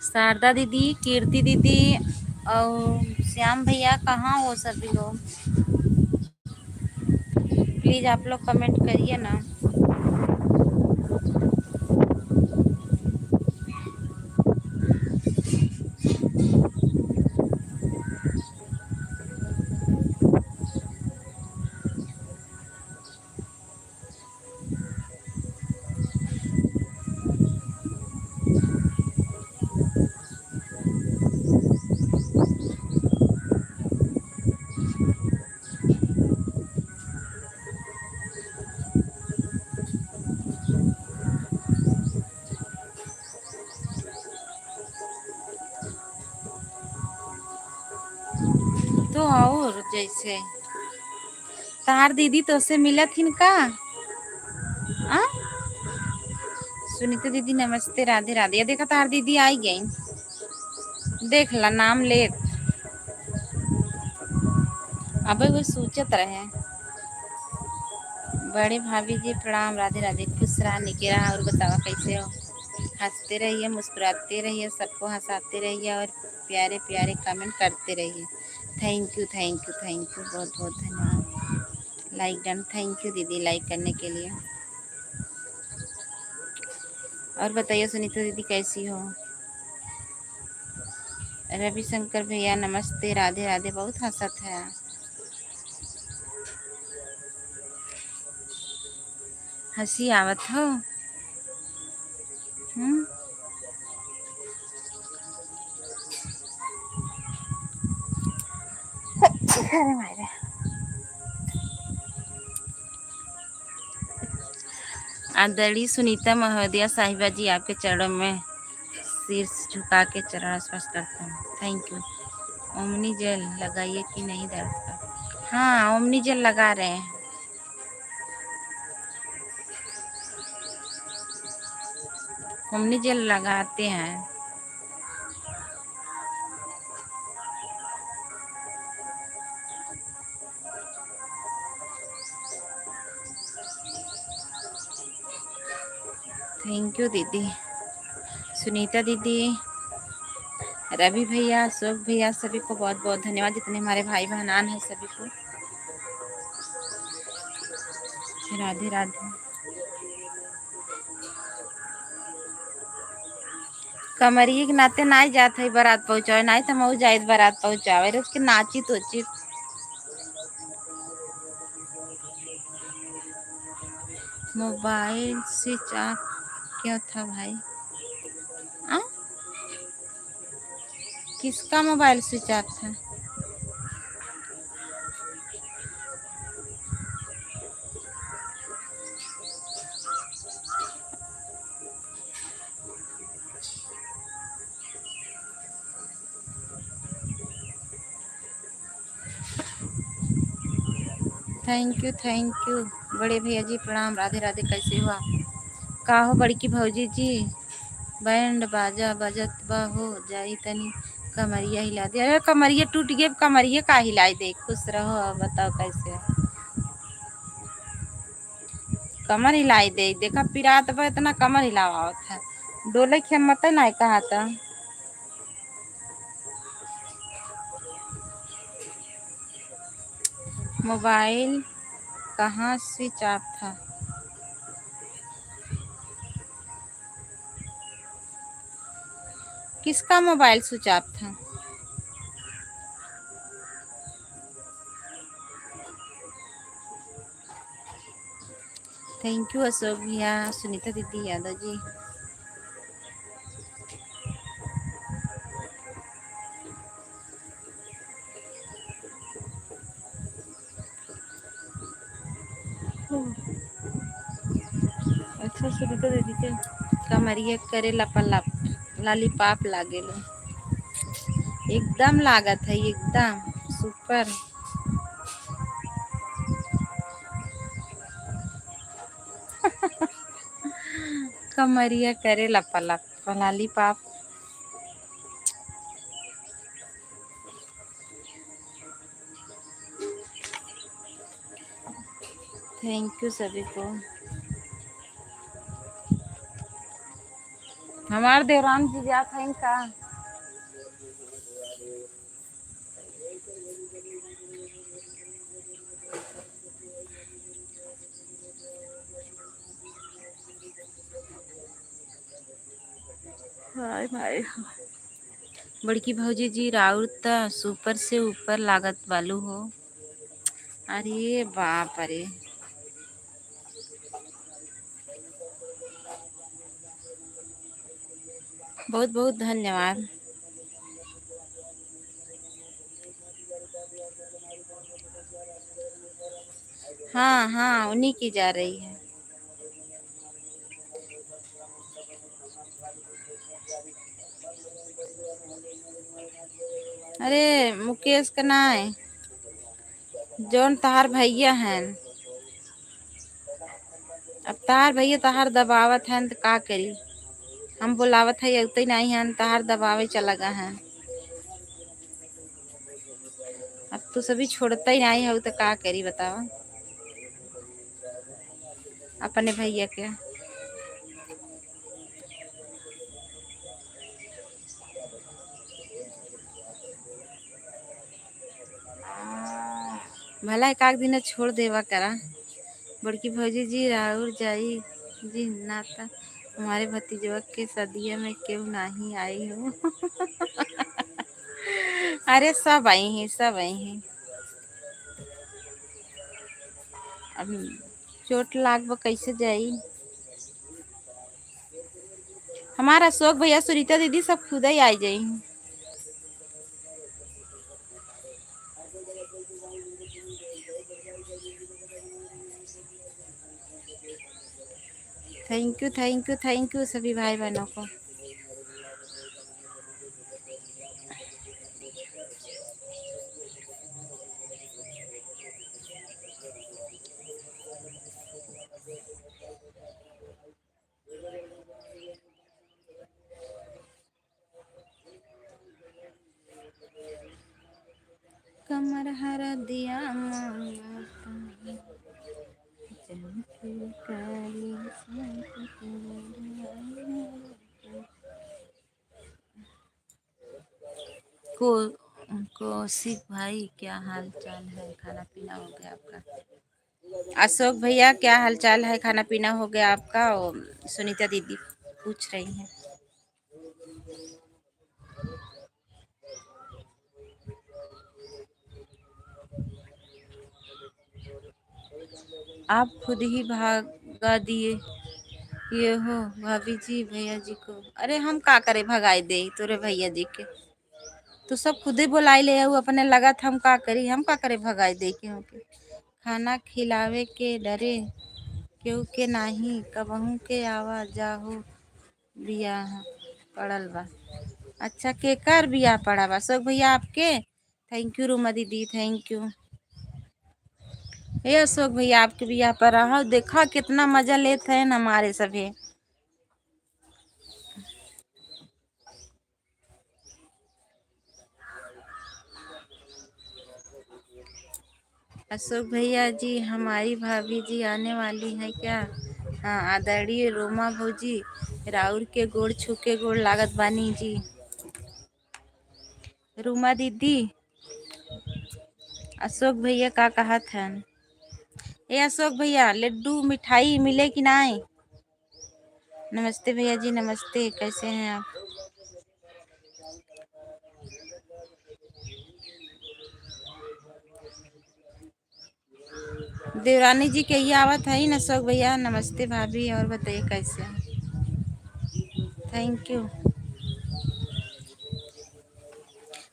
शारदा दीदी, कीर्ति दीदी और श्याम भैया कहाँ हो सभी लोग? प्लीज आप लोग कमेंट करिए ना। तो और जैसे तार दीदी तो से मिला थी का? आ? सुनीता दीदी नमस्ते, राधे राधे। ये देखा तार दीदी आई गई, देख ला नाम ले। अबे वो सूचत रहे। बड़े भाभी जी प्रणाम, राधे राधे। खुश रहा निके रहा, और बतावा कैसे हो? हंसते रहिए, मुस्कुराते रहिए, सबको हंसाते रहिए, और प्यारे प्यारे कमेंट करते रहिए। Thank you thank you thank you, बहुत बहुत धन्यवाद। लाइक डन, थैंक यू दीदी लाइक करने के लिए। और बताइए सुनीता दीदी कैसी हो? रविशंकर भैया नमस्ते, राधे राधे। बहुत हंसत है। हंसी आवत हो? हम्म। अरे मारे। आदरणीय सुनीता महोदया साहिबा जी, आपके चरणों में शीर्ष झुका के चरण स्पर्श करता हूँ। Thank you. ओमनी जेल लगाइए कि नहीं दर्द का? हाँ, ओमनी जेल लगा रहे हैं। ओमनी जेल लगाते हैं। थैंक यू दीदी, सुनीता दीदी, रवि भैया, अशोक भैया, सभी को बहुत बहुत धन्यवाद। जितने हमारे भाई बहनान हैं सभी को राधे राधे। कमरिए के नाते नाई जात है बारात पहुँचावे, नाई तो मऊ जाए बारात पहुँचावे रे उसके नाची तो चिप। मोबाइल स्विच ऑफ क्या था भाई? आ? किसका मोबाइल स्विच ऑफ था? थैंक यू बड़े भैया जी, प्रणाम, राधे राधे। कैसे हो आप? का हो बड़की भौजी जी? बैंड बाजा बजत बा हो जाई तनी कमरिया हिला दे। अरे कमरिया टूट गए, कमरिया का हिलाई दे। खुश रहो, अब बताओ कैसे है? कमर हिलाई दे, देखा पिरात बा इतना कमर हिलावा था। डोले के मत ना कहा था। मोबाइल कहाँ स्विच ऑफ था? किसका मोबाइल स्विच ऑफ था? थैंक यू अशोक भैया, सुनीता दीदी, यादव जी। अच्छा सुनीता दीदी के कमरिया करे लपलप लालीपाप लागेलो। एकदम लागत है, एकदम सुपर। कमरिया करे लपलप लालीपाप। थैंक यू सभी को। हमार देवराम जी जात हैं का? हाय भाई, बड़की भौजी जी राउर त सुपर से ऊपर लागत वालू हो। अरे बाप रे। बहुत बहुत धन्यवाद। हाँ हाँ, उन्हीं की जा रही है। अरे मुकेश का ना है, जौन तहार भैया हैं। अब तहार भैया तहार दबावत हैं तो का करी? हम बुलावत है उतई नहीं हैं, तहार दबावे चला गा है। अब तू सभी छोड़ता ही नहीं है तो का करी बतावा अपने भैया के। भला एक आध दिन छोड़ देवा करा। बड़की भौजी जी राहुल जाई जी नाता हमारे भतीजवा के सदिया में क्यों नहीं आई हो? अरे सब आई हैं, सब आई हैं। अब चोट लाग बा कैसे जाई? हमारा अशोक भैया, सुनीता दीदी सब खुद ही आ जाई। Thank you thank you thank you सभी भाई बहनों को। कमर हर दिया मांगता, को कौशिक भाई क्या हाल चाल है, खाना पीना हो गया आपका? अशोक भैया क्या हाल चाल है, खाना पीना हो गया आपका? सुनीता दीदी पूछ रही हैं। आप खुद ही भागा दिए ये हो भाभी जी भैया जी को। अरे हम का करे भगाई दे तोरे भैया जी के, तो सब खुद ही बुलाई ले आऊ अपने लगत हम का करी, हम का करे भगाई दे के होके। खाना खिलावे के डरे केहू के नाही, कबहू के आवा जाहू बियाह पड़ल बा। अच्छा केकर बियाह पड़ा बा? अशोक भैया आपके? थैंक यू रूमा दीदी, थैंक यू। हे अशोक भैया आपके बियाह पर रहा, देखा कितना मजा लेते हैं हमारे सभी। अशोक भैया जी हमारी भाभी जी आने वाली है क्या? हाँ आदरणीय रोमा भौजी राउर के गोड़ छू के गोड़ लागत बानी जी। रूमा दीदी अशोक भैया का कहा था? ए अशोक भैया लड्डू मिठाई मिले कि नहीं? नमस्ते भैया जी, नमस्ते, कैसे हैं आप? देवरानी जी के ये आवत है ना अशोक भैया? नमस्ते भाभी, और बताइए कैसे हैं? Thank you.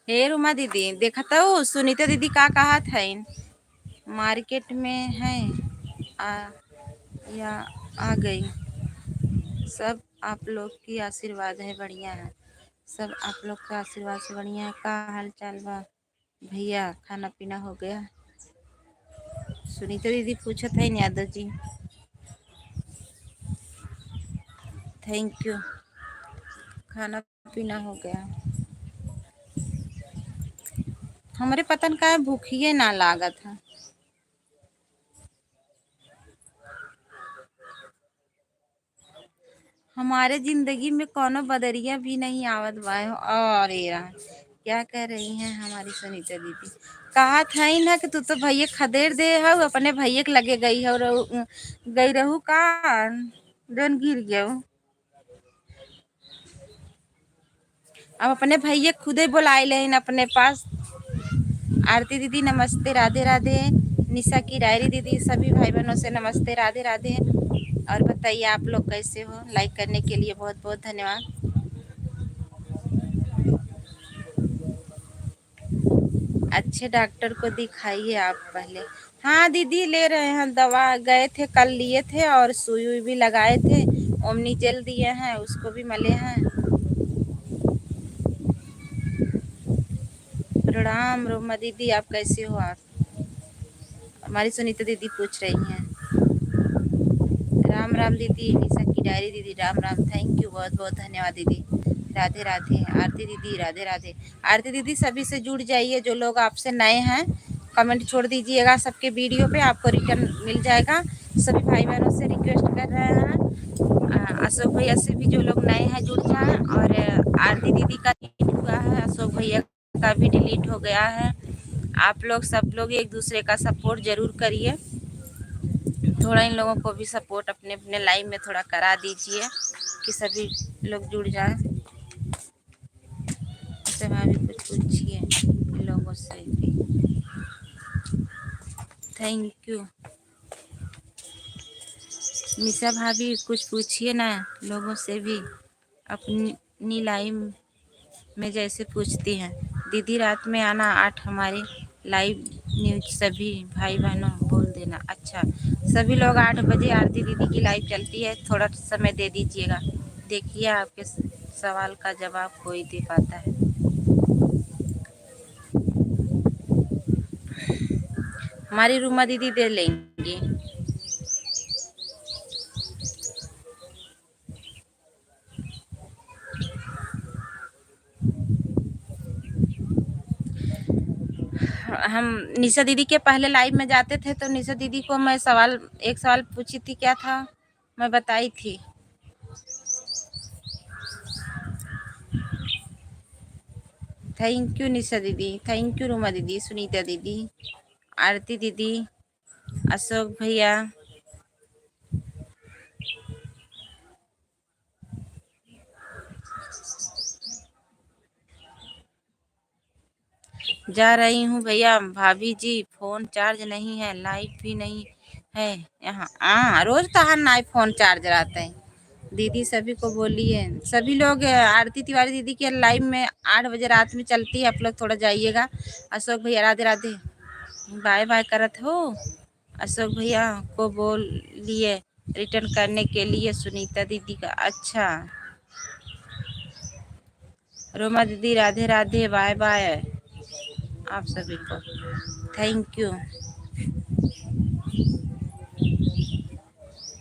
हे रुमा दीदी देखा तो सुनीता दीदी का कहा था? मार्केट में है आ, या आ गई? सब आप लोग की आशीर्वाद है, बढ़िया है। सब आप लोग का आशीर्वाद से बढ़िया है। का हाल चाल बा भैया? खाना पीना हो गया? सुनीता दीदी पूछत है यादव जी। Thank you. खाना पीना हो गया? हमारे पतन का भूखिए ना लागत है। हमारे जिंदगी में कोनो बदरिया भी नहीं आवत बा। और यार क्या कह रही हैं हमारी सुनीता दीदी? कहा था ही ना कि तू तो भैया खदेड़ दे हो, अपने भैया के लगे गई हो गई रहू का जोन गिर गया। अब अपने भैया खुदे बुलाए ले अपने पास। आरती दीदी नमस्ते, राधे राधे। निशा की डायरी दीदी सभी भाई बहनों से नमस्ते, राधे राधे। और बताइए आप लोग कैसे हो? लाइक करने के लिए बहुत बहुत धन्यवाद। अच्छे डॉक्टर को दिखाइए आप पहले। हाँ दीदी ले रहे हैं दवा, गए थे कल लिए थे और सुई हुई भी लगाए थे। ओमनी जेल दिए हैं, उसको भी मले हैं। प्रणाम रोमा दीदी, आप कैसे हो? आप हमारी सुनीता दीदी पूछ रही हैं। राम राम दीदी, निशा की डायरी दीदी राम राम, थैंक यू, बहुत बहुत धन्यवाद दीदी। राधे राधे आरती दीदी, राधे राधे। आरती दीदी सभी से जुड़ जाइए, जो लोग आपसे नए हैं कमेंट छोड़ दीजिएगा, सबके वीडियो पे आपको रिटर्न मिल जाएगा। सभी भाई बहनों से रिक्वेस्ट कर रहे हैं अशोक भैया से भी जो लोग नए हैं जुड़ जाएं। और आरती दीदी का डिलीट हुआ है, अशोक भैया का भी डिलीट हो गया है। आप लोग सब लोग एक दूसरे का सपोर्ट जरूर करिए। थोड़ा इन लोगों को भी सपोर्ट अपने अपने लाइफ में थोड़ा करा दीजिए कि सभी लोग जुड़ जाएं। इससे भाभी कुछ पूछिए इन लोगों से भी। Thank you. निशा भाभी कुछ पूछिए ना लोगों से भी, अपनी लाइफ में जैसे पूछती हैं। दीदी रात में आना 8 हमारे लाइव न्यूज सभी भाई बहनों बोल देना। अच्छा सभी लोग 8 बजे आरती दीदी की लाइव चलती है, थोड़ा समय दे दीजिएगा। देखिए आपके सवाल का जवाब कोई दे पाता है। हमारी रूमा दीदी दे लेंगी। हम निशा दीदी के पहले लाइव में जाते थे तो निशा दीदी को मैं एक सवाल पूछी थी, क्या था मैं बताई थी। थैंक यू निशा दीदी, थैंक यू रोमा दीदी, सुनीता दीदी, आरती दीदी, अशोक भैया। जा रही हूँ भैया। भाभी जी फोन चार्ज नहीं है, लाइट भी नहीं है यहाँ। हाँ, रोज तो हर नाइट फोन चार्ज रहते हैं। दीदी सभी को बोलिए, सभी लोग आरती तिवारी दीदी के लाइव में 8 बजे रात में चलती है, आप लोग थोड़ा जाइएगा। अशोक भैया राधे राधे, बाय बाय करत हो। अशोक भैया को बोलिए रिटर्न करने के लिए। सुनीता दीदी का अच्छा। रोमा दीदी राधे राधे, बाय बाय आप सभी को, थैंक यू।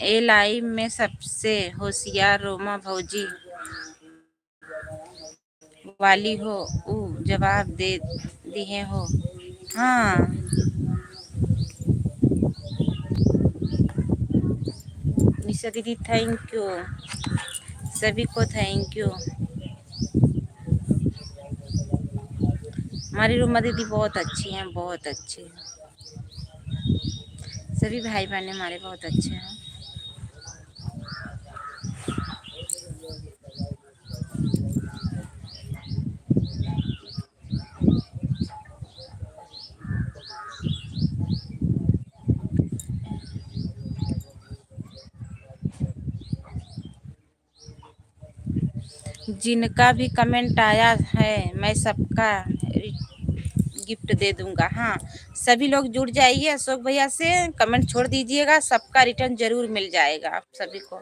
ए लाइव में सबसे होशियार रोमा भौजी वाली हो, ऊ जवाब दे दिए हो। हाँ, निशा दीदी थैंक यू, सभी को थैंक यू। हमारी रूमा दीदी बहुत अच्छी हैं, बहुत अच्छी हैं। सभी भाई बहन हमारे बहुत अच्छे हैं। जिनका भी कमेंट आया है मैं सबका गिफ्ट दे दूंगा। हाँ, सभी लोग जुड़ जाइए, अशोक भैया से कमेंट छोड़ दीजिएगा, सबका रिटर्न जरूर मिल जाएगा आप सभी को।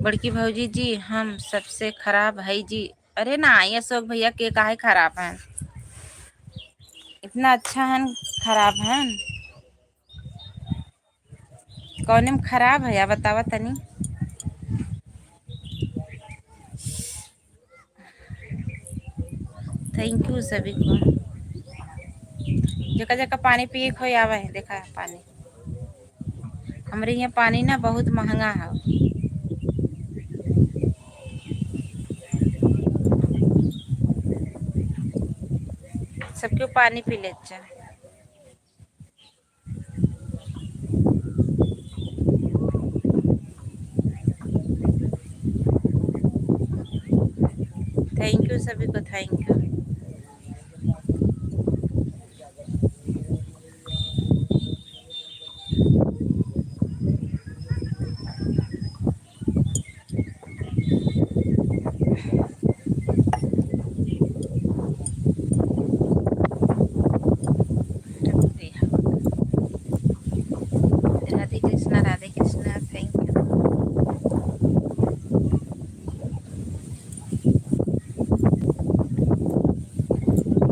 बड़की भौजी जी हम सबसे खराब है जी। अरे ना, ये अशोक भैया के काहे खराब है, इतना अच्छा है, खराब है कौन में खराब है या बतावा तनी। थैंक यू सभी को। जगह जगह पानी पिए खोई आवा है, देखा है पानी। हमारे यहाँ पानी ना बहुत महंगा है। सबके पानी पी ले अच्छा। थैंक यू सभी को, thank you. Radhe Krishna, Radhe Krishna, thank you.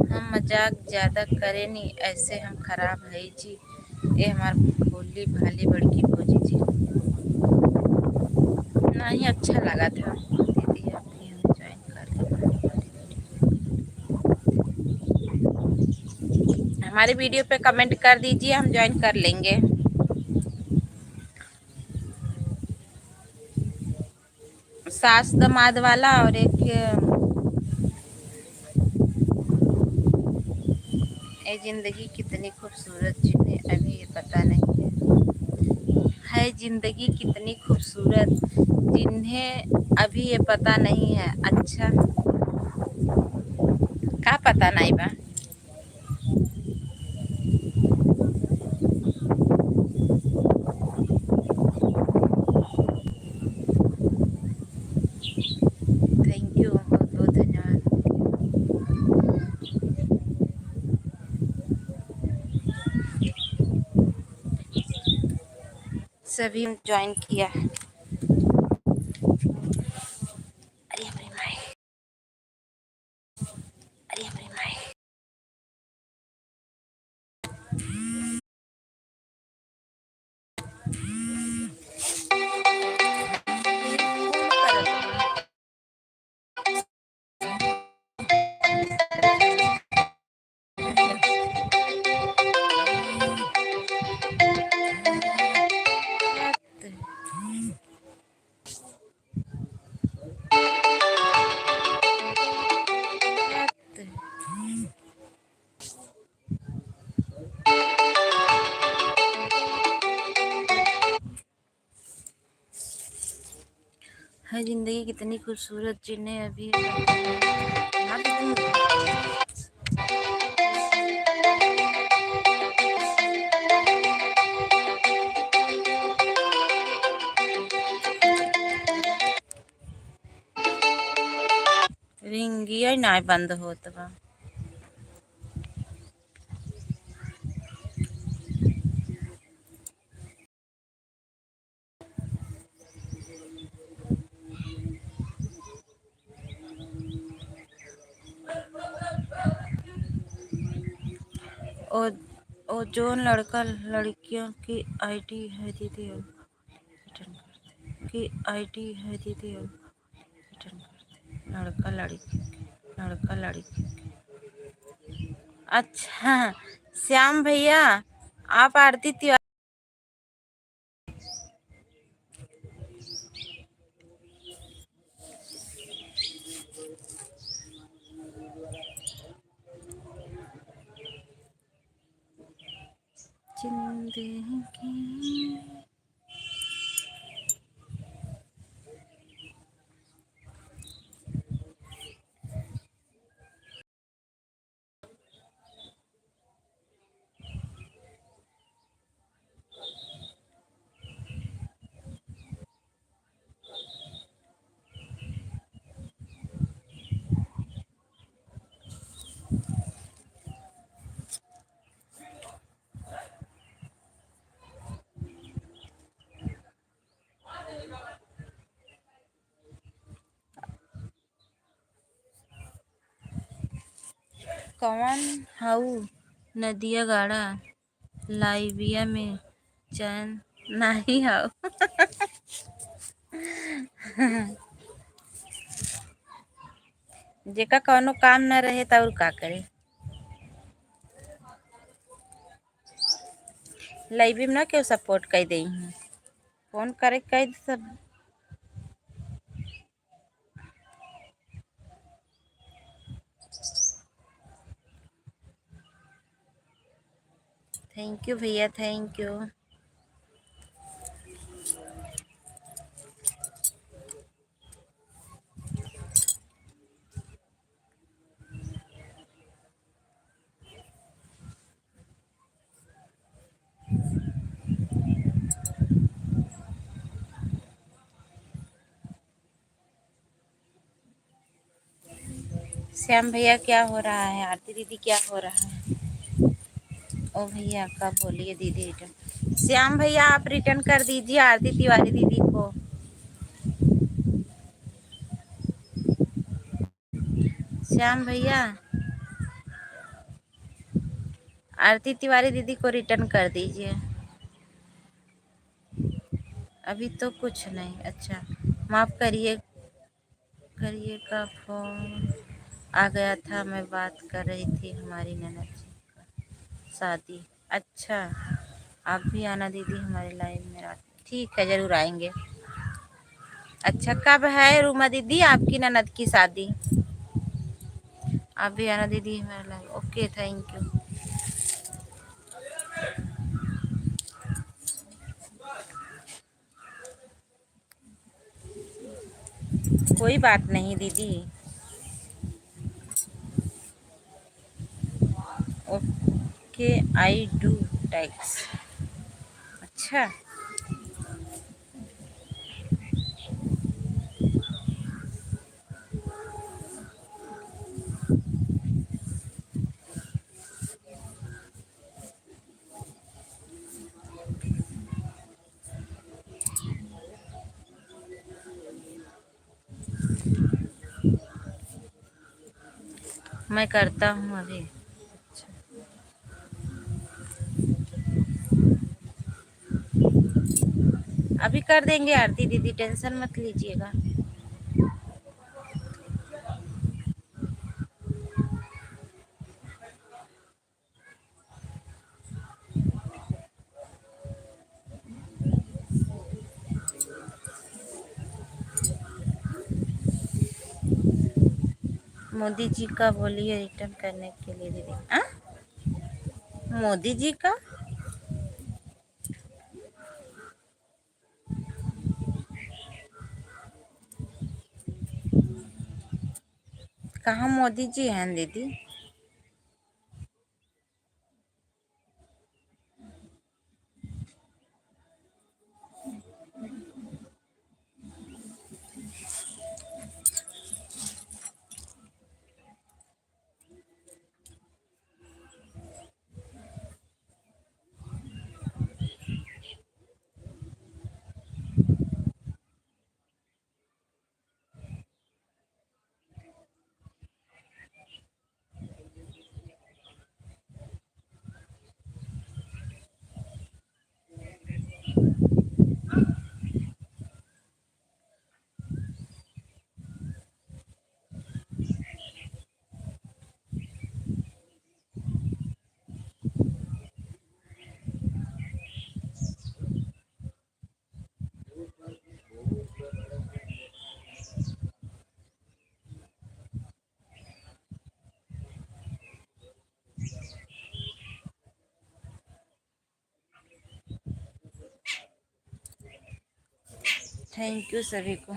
हम मजाक ज्यादा करे नहीं, ऐसे हम खराब है जी। ये हमार भोली भाली बड़की भौजी जी। नहीं अच्छा लगा था दीदी, आप भी हम ज्वाइन कर लेना। हमारे वीडियो पे कमेंट कर दीजिए, हम ज्वाइन कर लेंगे। सास दमाद वाला और एक ये जिंदगी कितनी खूबसूरत जिन्हें अभी ये पता नहीं है जिंदगी कितनी खूबसूरत जिन्हें अभी ये पता नहीं है। अच्छा, का पता नहीं बा। थैंक यू, बहुत बहुत धन्यवाद। सभी ज्वाइन किया है। अरे अपनी माई, अरे अपनी माई। है जिंदगी कितनी खूबसूरत जिन्हें अभी पता नहीं। हाँ, तुम रिंगिया ना बंद होत बा। ओ ओ जोन लड़का लड़कियों की आईडी है दीदी रिटर्न कर की आईडी है दीदी रिटर्न कर लड़का लड़की लड़का लड़की। अच्छा, श्याम भैया आप आरती तिवारी जिंदगी कौन हऊ नदिया गाड़ा लाइबिया में चैन नाही हऊ। जेका कौनो काम न रहे त और का करे। लाइब्रेरी में ना क्यों सपोर्ट कर दई हूँ फोन करे कई सब। थैंक यू भैया थैंक यू। श्याम भैया क्या हो रहा है, आरती दीदी क्या हो रहा है। ओ भैया कब बोलिए दीदी रिटर्न। श्याम भैया आप रिटर्न कर दीजिए आरती तिवारी दीदी को। श्याम भैया आरती तिवारी दीदी को रिटर्न कर दीजिए। अभी तो कुछ नहीं। अच्छा माफ करिए करिए का फोन आ गया था, मैं बात कर रही थी हमारी ननद जी शादी। अच्छा आप भी आना दीदी हमारे लाइव में रात। ठीक है जरूर आएंगे। अच्छा कब है रूमा दीदी आपकी ननद की शादी। आप भी आना दीदी हमारे लाइव। Okay thank you. कोई बात नहीं दीदी। Okay I do tax. अच्छा मैं करता हूँ अभी। अभी कर देंगे आरती दीदी टेंशन मत लीजिएगा। मोदी जी का बोलिए रिटर्न करने के लिए दीदी। आ? मोदी जी का कहाँ मोदी जी हैं दीदी? थैंक यू सभी को।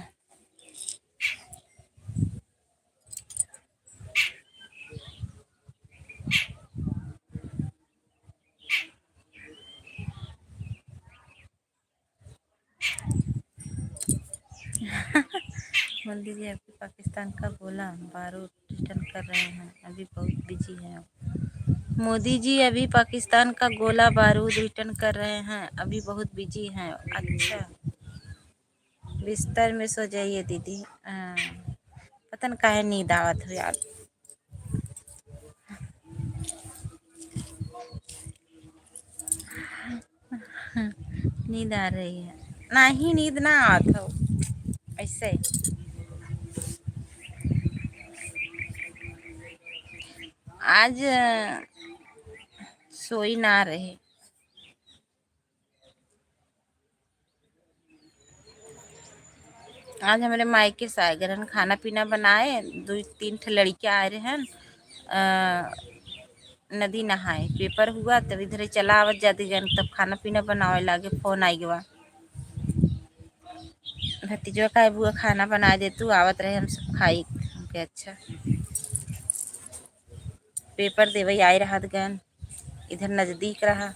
मोदी जी अभी पाकिस्तान का गोला बारूद रिटर्न कर रहे हैं, अभी बहुत बिजी हैं। मोदी जी अभी पाकिस्तान का गोला बारूद रिटर्न कर रहे हैं, अभी बहुत बिजी हैं। अच्छा, बिस्तर में सो जाइए दीदी। पता न काहे नींद आवत हो यार। नींद आ रही है? नहीं, नींद ना आवत हो ऐसे। आज सोई ना रहे। आज हमारे मायके से आए गए, खाना पीना बनाए, 2-3 ठे लड़कियां आ रहे हैं। नदी नहाए, पेपर हुआ तब इधर चला आवत जाती जन, तब खाना पीना बनावे लागे फोन आई गवा। भतीजवा का बुआ खाना बना दे तू, आवत रहे हम सब खाई। हमके अच्छा पेपर देवे आए रहा गन, इधर नजदीक रहा।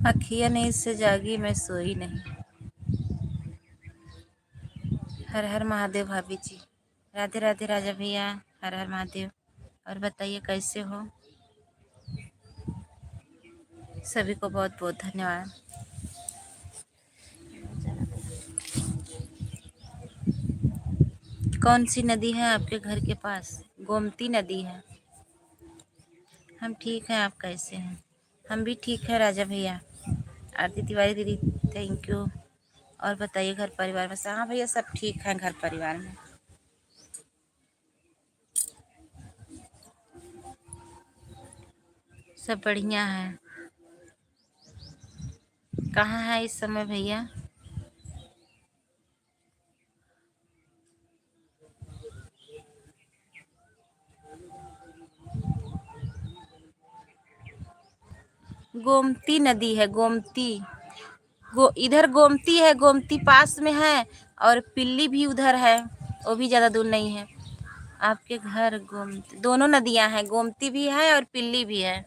अखियाँ नींद से जागी, मैं सोई नहीं। हर हर महादेव भाभी जी। राधे राधे राजा भैया, हर हर महादेव। और बताइए कैसे हो? सभी को बहुत बहुत धन्यवाद। कौन सी नदी है आपके घर के पास? गोमती नदी है। हम ठीक हैं, आप कैसे हैं? हम भी ठीक है राजा भैया। आरती तिवारी दीदी, थैंक यू। और बताइए घर परिवार में? हाँ भैया, सब ठीक है घर परिवार में। सब बढ़िया है। कहाँ है इस समय भैया? गोमती नदी है, गोमती। इधर गोमती है, गोमती पास में है, और पिल्ली भी उधर है, वो भी ज़्यादा दूर नहीं है। आपके घर गोमती, दोनों नदियां हैं, गोमती भी है और पिल्ली भी है।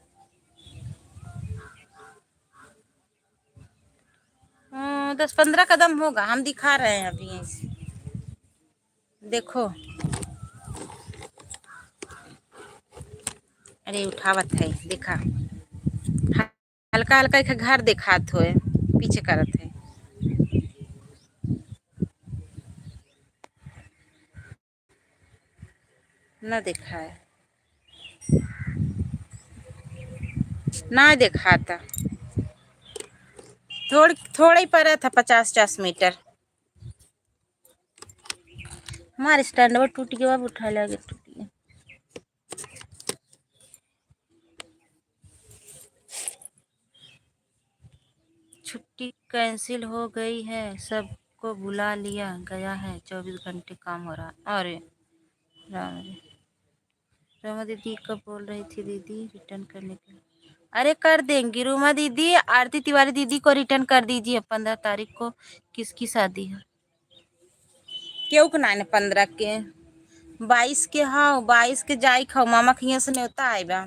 10-15 कदम होगा, हम दिखा रहे हैं अभी यहीं से। देखो, अरे उठावत है, देखा हल्का हल्का एक घर दिखात हो, पीछे करत है। ना देखा है, ना देखा था। थोड़ी थोड़ा ही पड़ा था, 50-50 मीटर। हमारे स्टैंड पर टूट गया, अब उठा लगे टूटी। छुट्टी कैंसिल हो गई है, सबको बुला लिया गया है, 24 घंटे काम हो रहा। अरे राम रे। रमा दीदी कब बोल रही थी दीदी रिटर्न करने के लिए? अरे कर देंगी रूमा दीदी। आरती तिवारी दीदी को रिटर्न कर दीजिए। 15 तारीख को किसकी शादी है? क्यों के ना 15 के 22 के। हाँ 22 के जाई खाओ मामा खिया से न्योता आएगा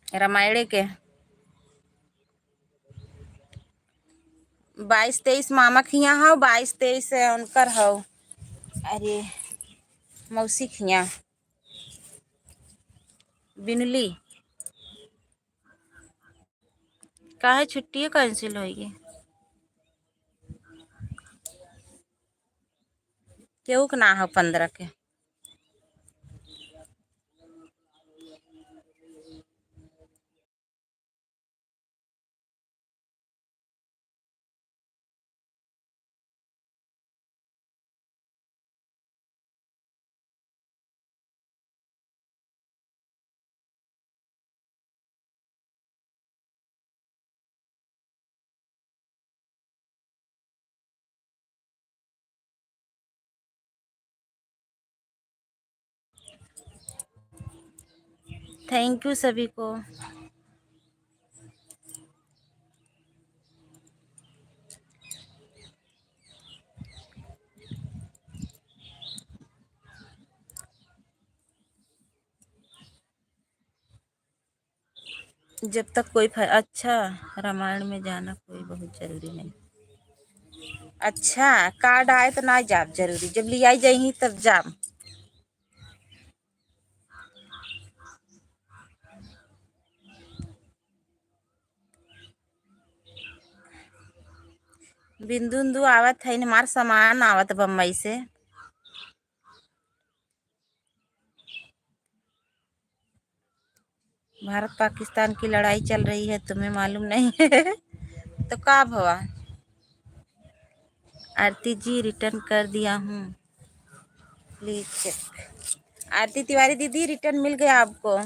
रामायणे के। 22-23 मामा खिया हो, 22-23 उनकर हो। अरे मौसी खिया बिनली काहे छुट्टी कैंसिल होगी? क्यों के ना हो 15 के? थैंक यू सभी को। जब तक कोई अच्छा रामायण में जाना कोई बहुत जरूरी नहीं। अच्छा कार्ड आए तो ना जाब जरूरी, जब ले आई जाही तब जाब। बिंदु उन्दु आवत है, हमार सामान आवत बम्बई से। भारत पाकिस्तान की लड़ाई चल रही है, तुम्हें मालूम नहीं है? तो का भवा? आरती जी रिटर्न कर दिया हूँ, प्लीज चेक। आरती तिवारी दीदी रिटर्न मिल गया आपको।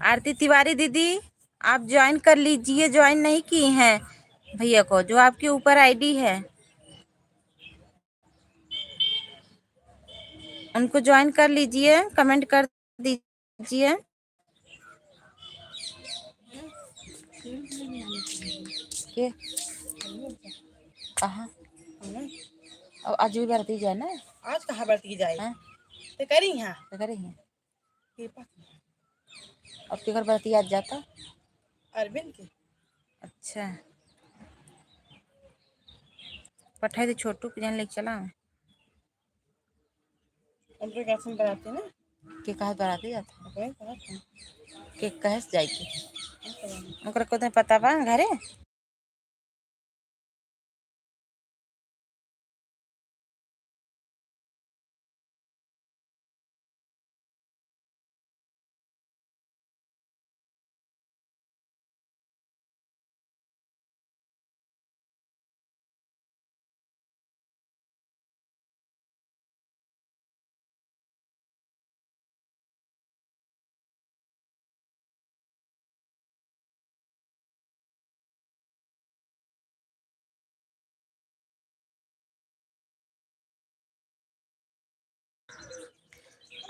आरती तिवारी दीदी आप ज्वाइन कर लीजिए, ज्वाइन नहीं की हैं भैया को, जो आपके ऊपर आईडी है उनको ज्वाइन कर लीजिए, कमेंट कर दीजिए। के कहाँ आज भी बढ़ती जाए ना? आज कहाँ बढ़ती जाए? तो करी यहाँ तो करी हैं अब के घर बढ़ती आज जाता अरविंद के। अच्छा पठाई थी छोटू के जान लेके चला उनके कैसे बनाते ना के कहा बनाते जाता के कहे से जाएगी उनका को पता बा घरे।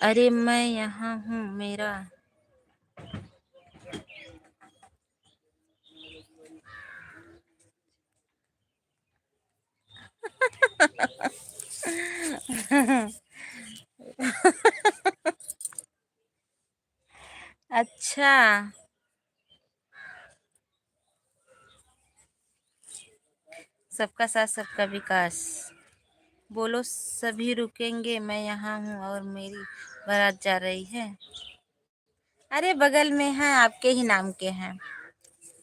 अरे मैं यहाँ हूँ मेरा अच्छा सबका साथ सबका विकास। बोलो सभी रुकेंगे, मैं यहाँ हूँ और मेरी बारात जा रही है। अरे बगल में है, आपके ही नाम के हैं।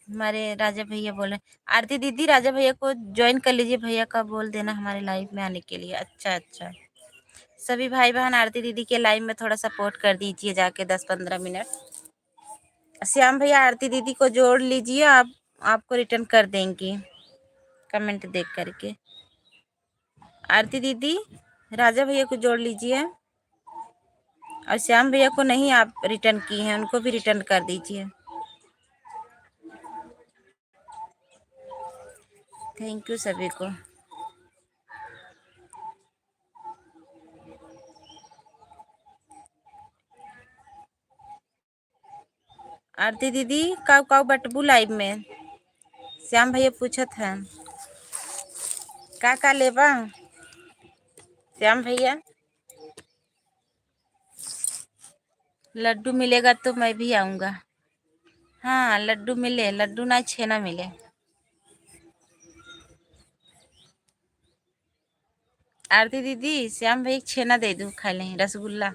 हमारे राजा भैया बोले। आरती दीदी राजा भैया को ज्वाइन कर लीजिए, भैया का बोल देना हमारे लाइव में आने के लिए। अच्छा अच्छा सभी भाई बहन आरती दीदी के लाइव में थोड़ा सपोर्ट कर दीजिए जाके 10-15 मिनट। श्याम भैया आरती दीदी को जोड़ लीजिए, आपको रिटर्न कर देंगी कमेंट देख करके। आरती दीदी राजा भैया को जोड़ लीजिए, और श्याम भैया को नहीं आप रिटर्न की हैं, उनको भी रिटर्न कर दीजिए। थैंक यू सभी को। आरती दीदी काव काव बटबू लाइव में श्याम भैया पूछत हैं का लेबा श्याम भैया। लड्डू मिलेगा तो मैं भी आऊँगा। हाँ लड्डू मिले, लड्डू ना छेना मिले। आरती दीदी श्याम भाई छेना दे दूँ खा लें, रसगुल्ला।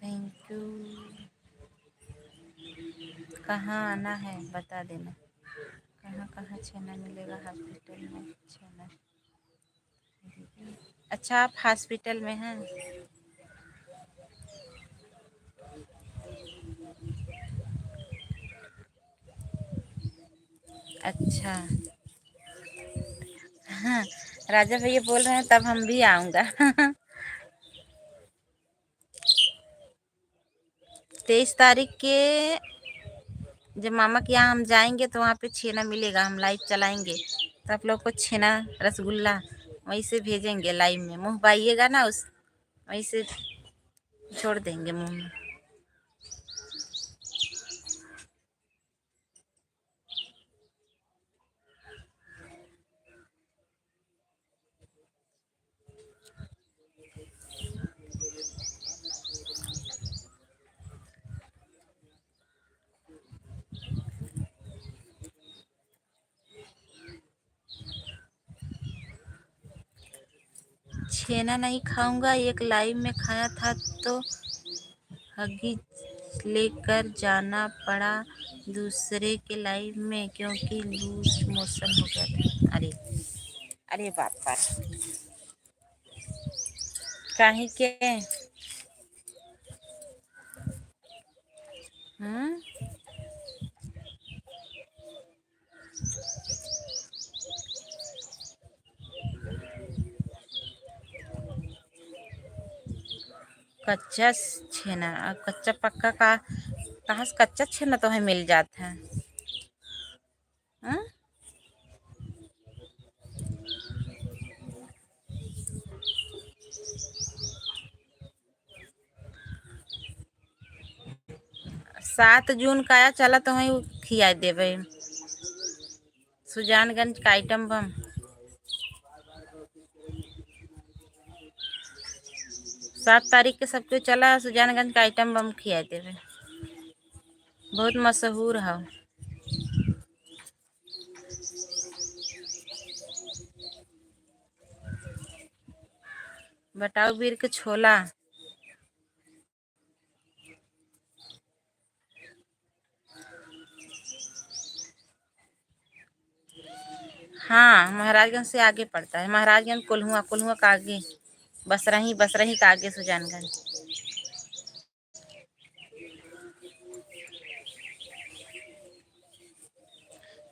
Thank you. कहाँ आना है बता देना। कहाँ कहाँ छेना मिलेगा हॉस्पिटल में छेना। अच्छा आप हॉस्पिटल में हैं। अच्छा हाँ राजा भैया बोल रहे हैं तब हम भी आऊँगा। 23 तारीख के जब मामा के यहाँ हम जाएंगे तो वहाँ पे छेना मिलेगा, हम लाइव चलाएंगे तो आप लोग को छेना रसगुल्ला वहीं से भेजेंगे लाइव में। मुँह बाइएगा ना उस वहीं से छोड़ देंगे मुँह में। छेना नहीं खाऊंगा, एक लाइव में खाया था तो हगी लेकर जाना पड़ा दूसरे के लाइव में क्योंकि लूज मोशन हो गया था। अरे अरे बाप रे काहे के हम्म। कच्चा छेना और कच्चा पक्का का कहाँ से कच्चा छेना तो हमें मिल जाता है। हाँ? 7 जून का आया चला तो वहीं खिया देवे सुजानगंज का आइटम बम। 7 तारीख के सबके चला सुजानगंज का आइटम बम खिया देवे, बहुत मशहूर है। बटाऊ बीर के छोला। हाँ महाराजगंज से आगे पड़ता है, महाराजगंज कोल्हुआ, कोल्हुआ का आगे बसरही, बसरही का आगे सुजानगंज।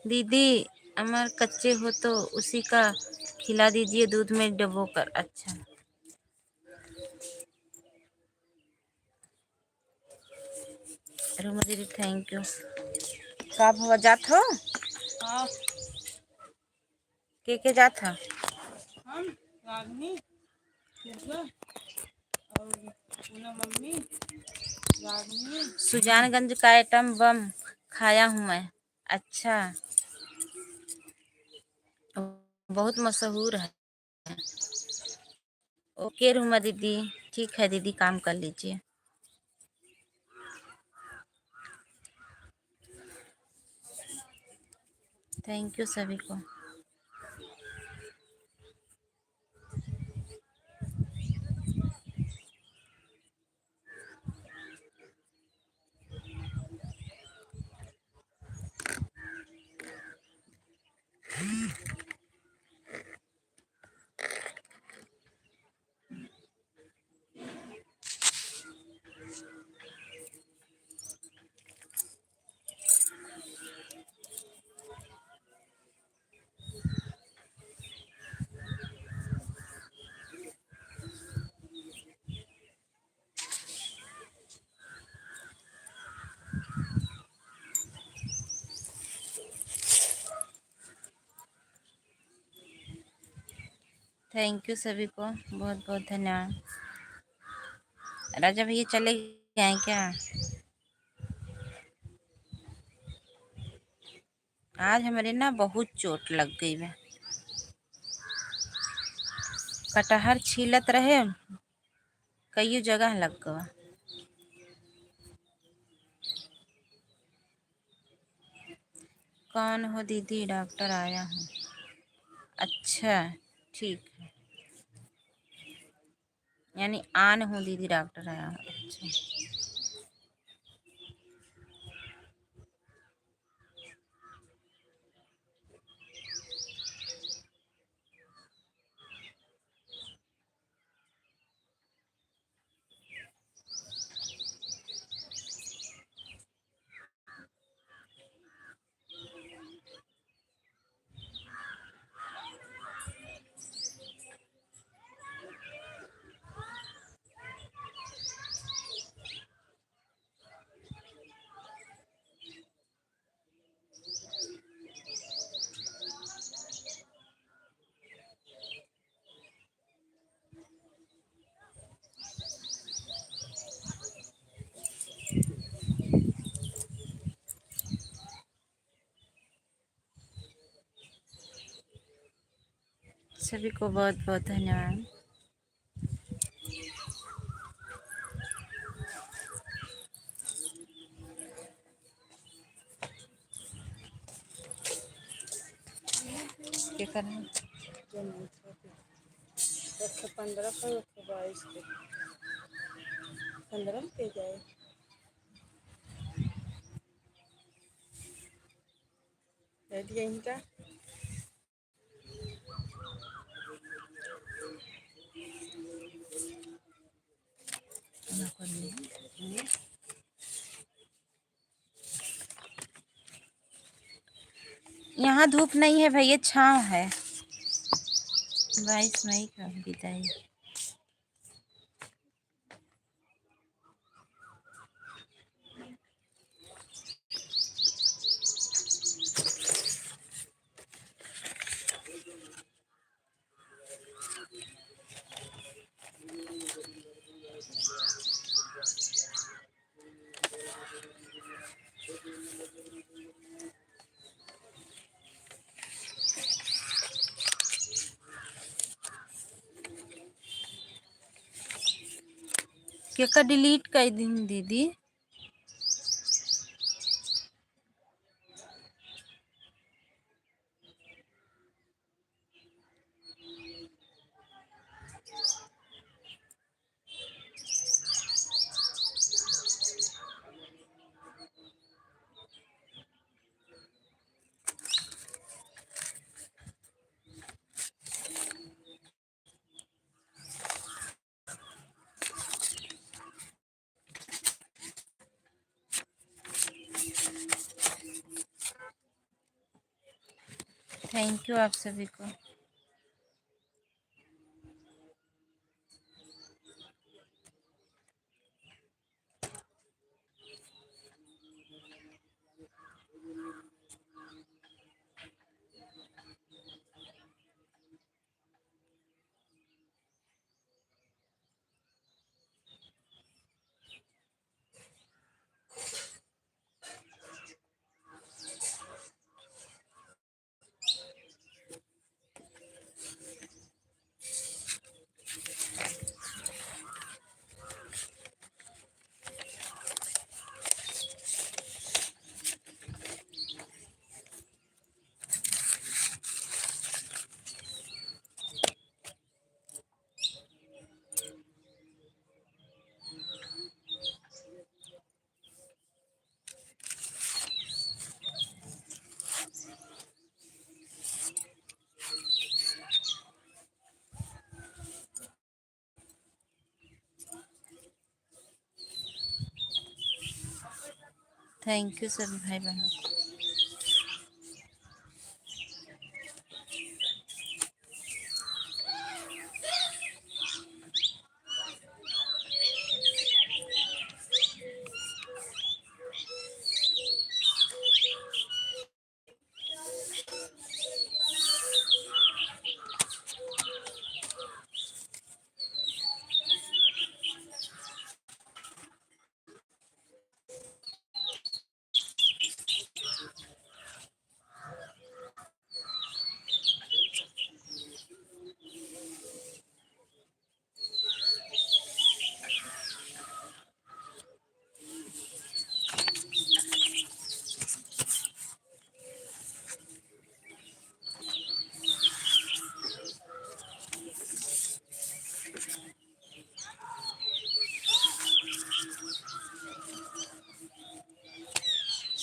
दीदी अमर कच्चे हो तो उसी का खिला दीजिए दूध में डबो कर। अच्छा रूमा दीदी थैंक यू। कब हुआ जात हो के जात हो हम रागनी और मम्मी रागनी। सुजानगंज का आइटम बम खाया हूँ मैं। अच्छा बहुत मशहूर है। ओके रूमा दीदी ठीक है दीदी काम कर लीजिए। थैंक यू सभी को। थैंक यू सभी को, बहुत बहुत धन्यवाद। राजा भैया चले गए हैं क्या? आज हमारे ना बहुत चोट लग गई है। कटहर छीलत रहे, कई जगह लग गया। कौन हो दीदी? डॉक्टर आया हूँ। अच्छा, ठीक है। यानी आन हूँ दीदी, डॉक्टर आया हूँ। अच्छा, सभी को बहुत बहुत धन्यवाद। क्या करना? 15 का 22 के 15 के जाए। यहीं का यहाँ धूप नहीं है भैया, छाँव है। 22 मई का विदाई। क्या डिलीट कर दूँ दीदी? थैंक यू आप सभी को। थैंक यू सभी भाई बहनों।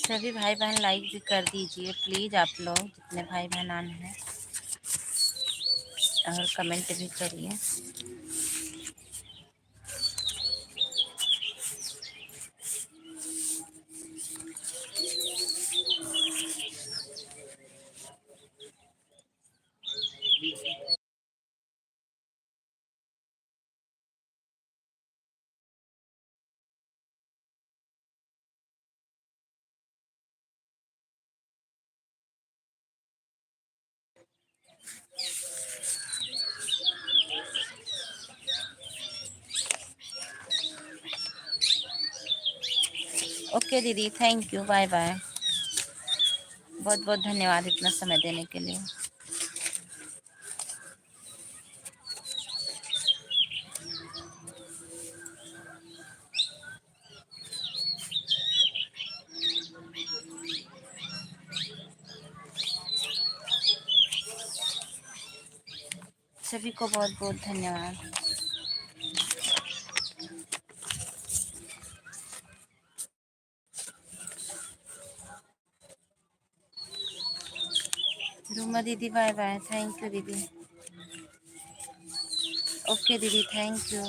सभी भाई बहन लाइक भी कर दीजिए प्लीज़, आप लोग जितने भाई बहन हैं, और कमेंट भी करिए। ओके दीदी, थैंक यू, बाय बाय। बहुत बहुत धन्यवाद इतना समय देने के लिए। सभी को बहुत बहुत धन्यवाद। रूमा दीदी बाय बाय, थैंक यू दीदी। ओके दीदी, thank you.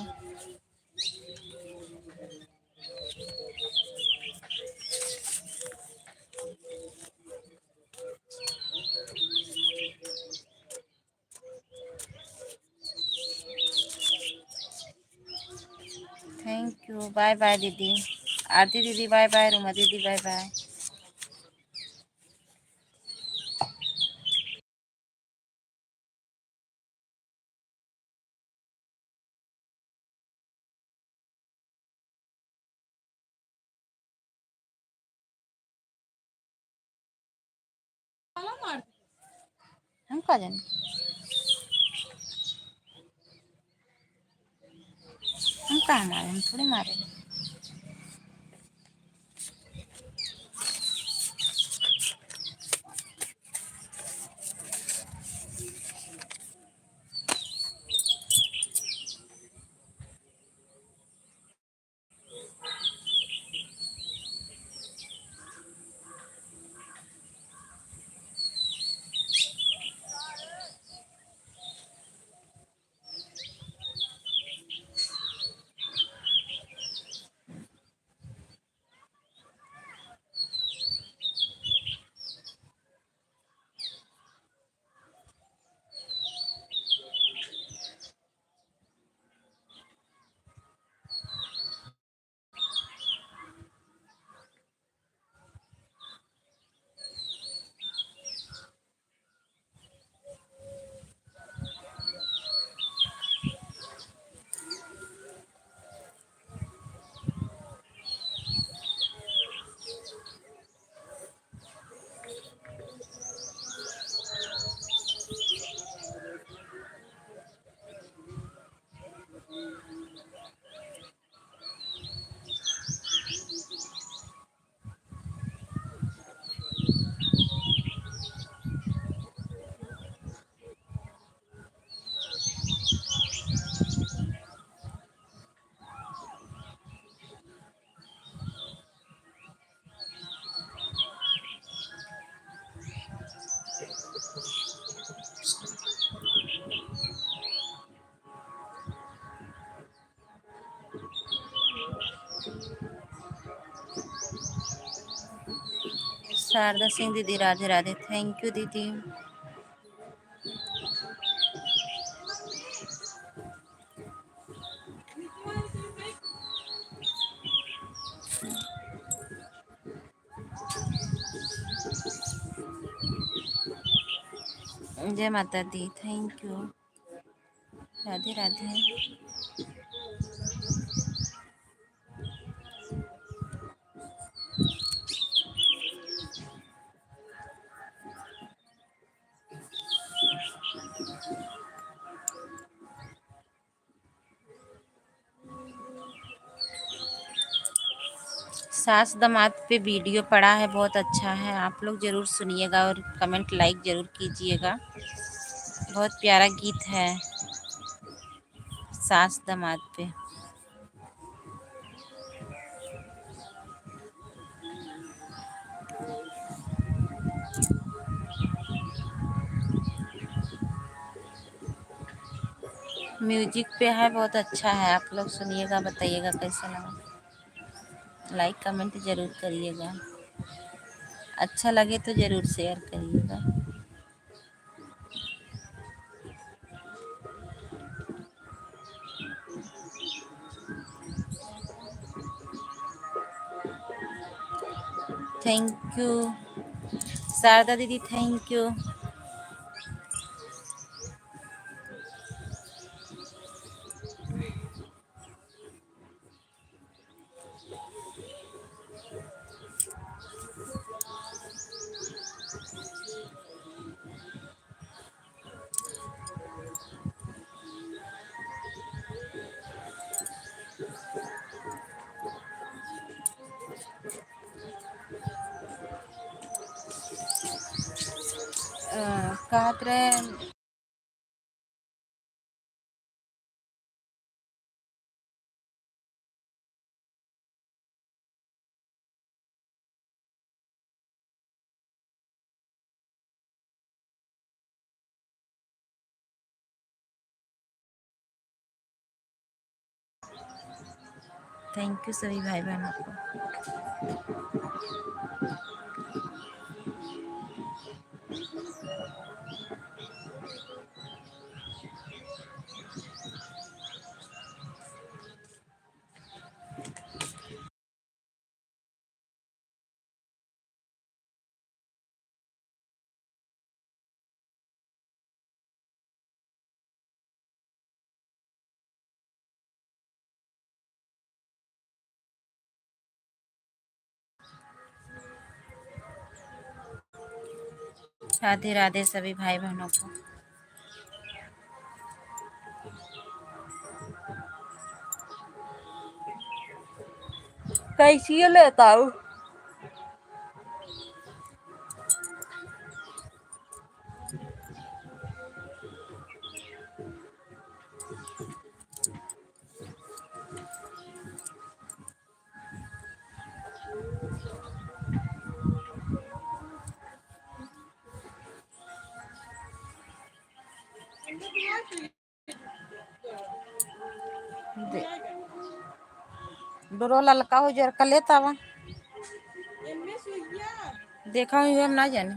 Thank you, bye bye दीदी। आरती दीदी बाय बाय, रूमा दीदी बाय बाय। हम कहा जाने, हम कहाँ मारे, हम थोड़ी मारे। शारदा सिंह दीदी राधे राधे, थैंक यू दीदी। जय माता दी, थैंक यू, राधे राधे। सास दामाद पे वीडियो पड़ा है, बहुत अच्छा है, आप लोग ज़रूर सुनिएगा और कमेंट लाइक ज़रूर कीजिएगा। बहुत प्यारा गीत है सास दामाद पे। म्यूजिक पे है, बहुत अच्छा है। आप लोग सुनिएगा, बताइएगा कैसा लगा। लाइक कमेंट ज़रूर करिएगा, अच्छा लगे तो ज़रूर शेयर करिएगा। थैंक यू शारदा दीदी, थैंक यू। कहत रहे थैंक यू सभी भाई बहनों को। राधे राधे सभी भाई बहनों को। कैसी लेता हूँ। डोरो ललका हो जर का लेता वा देखा हूँ, हम ना जाने।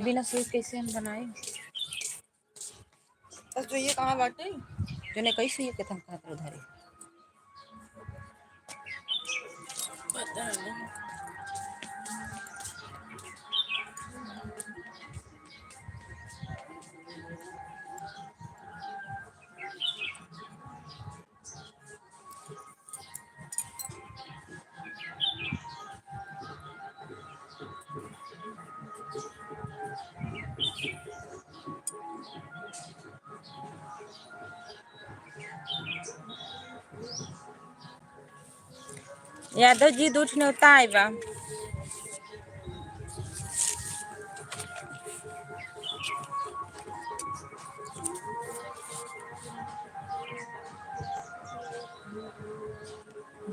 बिना सुई कैसे हम बनाए। तो ये कहाँ बाटे जो ने कैसे ये कथम खातर उधारी पता नहीं। यादव जी दूठ न्योता आइबा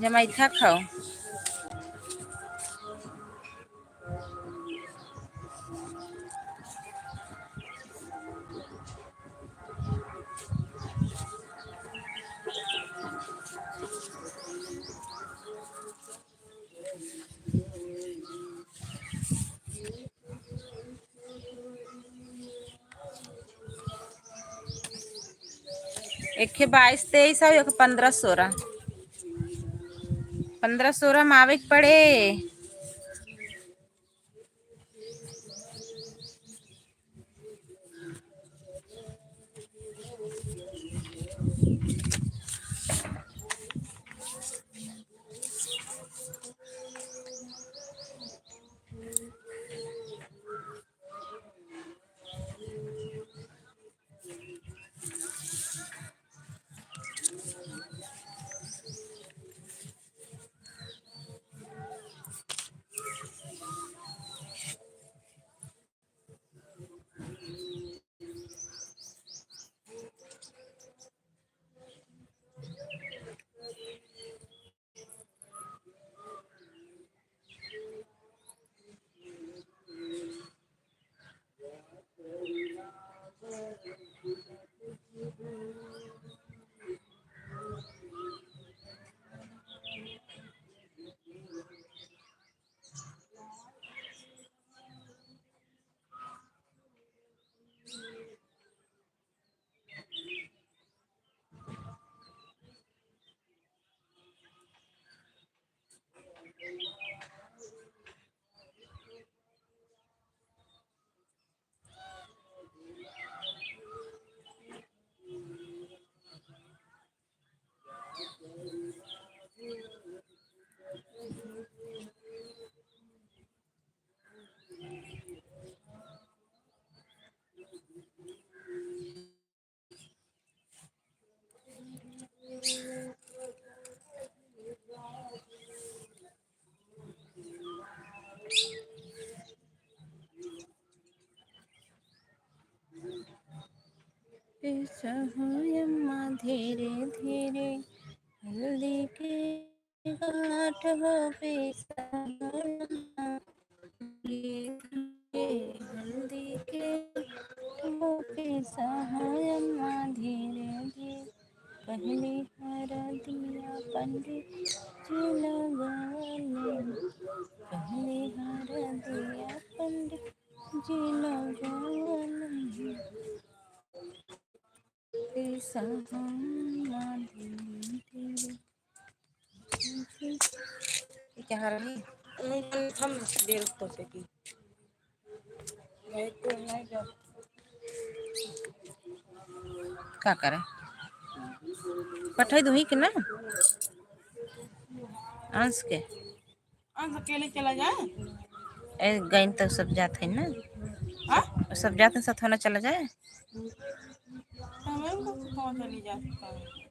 जमाइखा खाओ एक 22 23 और एक 15 16 15 16 में आवे के पड़े सहायम्मा धीरे धीरे हल्दी के गाँठ हो बेसहायम्मा हल्दी के हो बेसहायम्मा धीरे धीरे पहली हरदिया पंडित जी लगवले पहली हरदिया पंडित जी लगवले बेसहायम्मा धीरे धीरे क्या हाल है हम देर को से की नहीं तो नहीं जा का करे पठाई दूही के ना अंश के अंश अकेले चला जाए ए गइन तो सब जात है ना सब जाते साथ होना चला जाए हमें कौन चली जा सकता है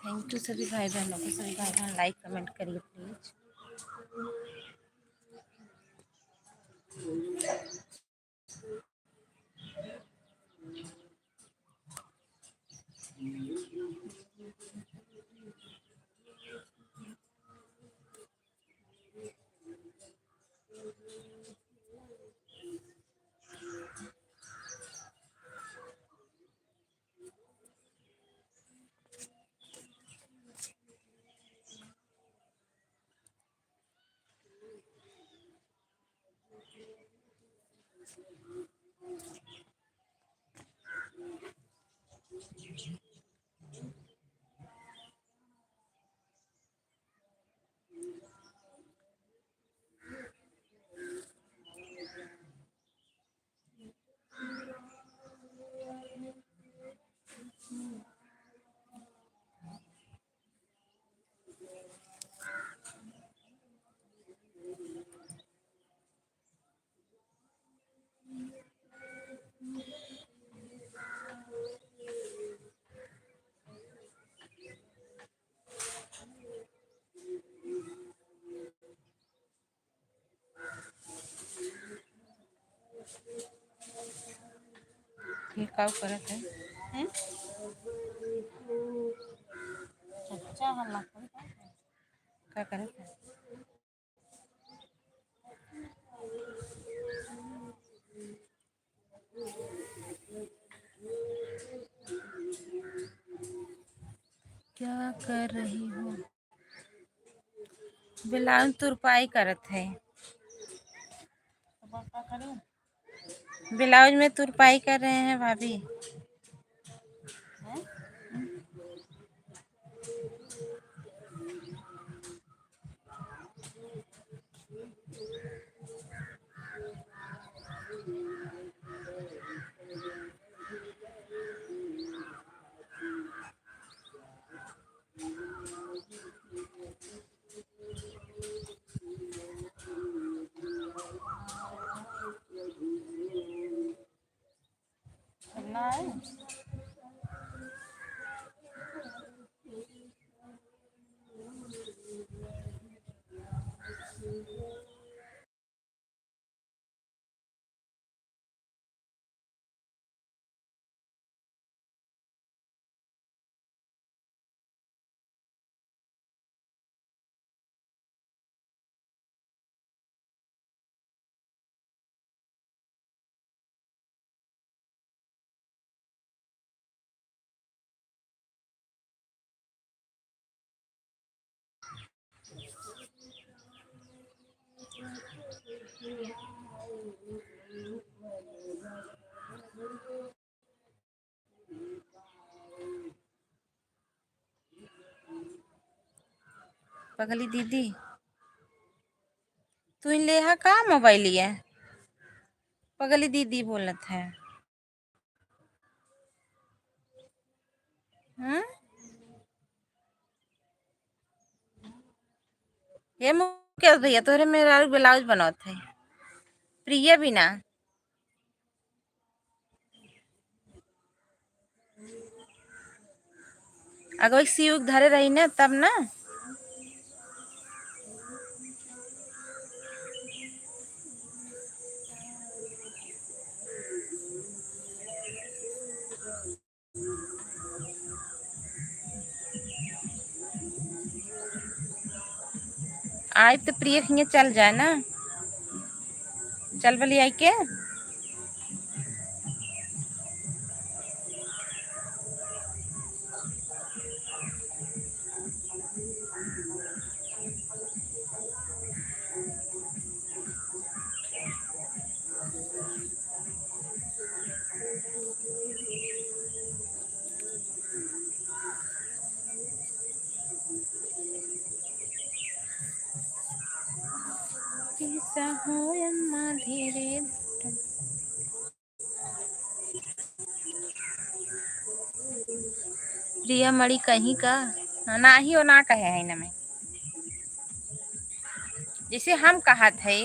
थैंक यू सभी भाई बहनों को। सभी भाई बहन लाइक कमेंट करिए प्लीज। ये कब करत है हैं? अच्छा हल्ला का करत है। क्या कर रही हो? ब्लाउज तुरपाई करत है। ब्लाउज में तुरपाई कर रहे हैं भाभी। करना है। पगली दीदी तू इन लेहा का मोबाइल है? पगली दीदी बोलत है। हम्म? ये मुकेश भैया तोहरे मेरा ब्लाउज बनत है। प्रिय बिना अगर सीव धरे रही ना तब ना। आज तो प्रिय खिंगे चल जाए ना। चल बली आई के हो अम्मा धीरे। प्रिया मड़ी कहीं का ना ही हो ना कहे है न में जैसे हम कहा थे।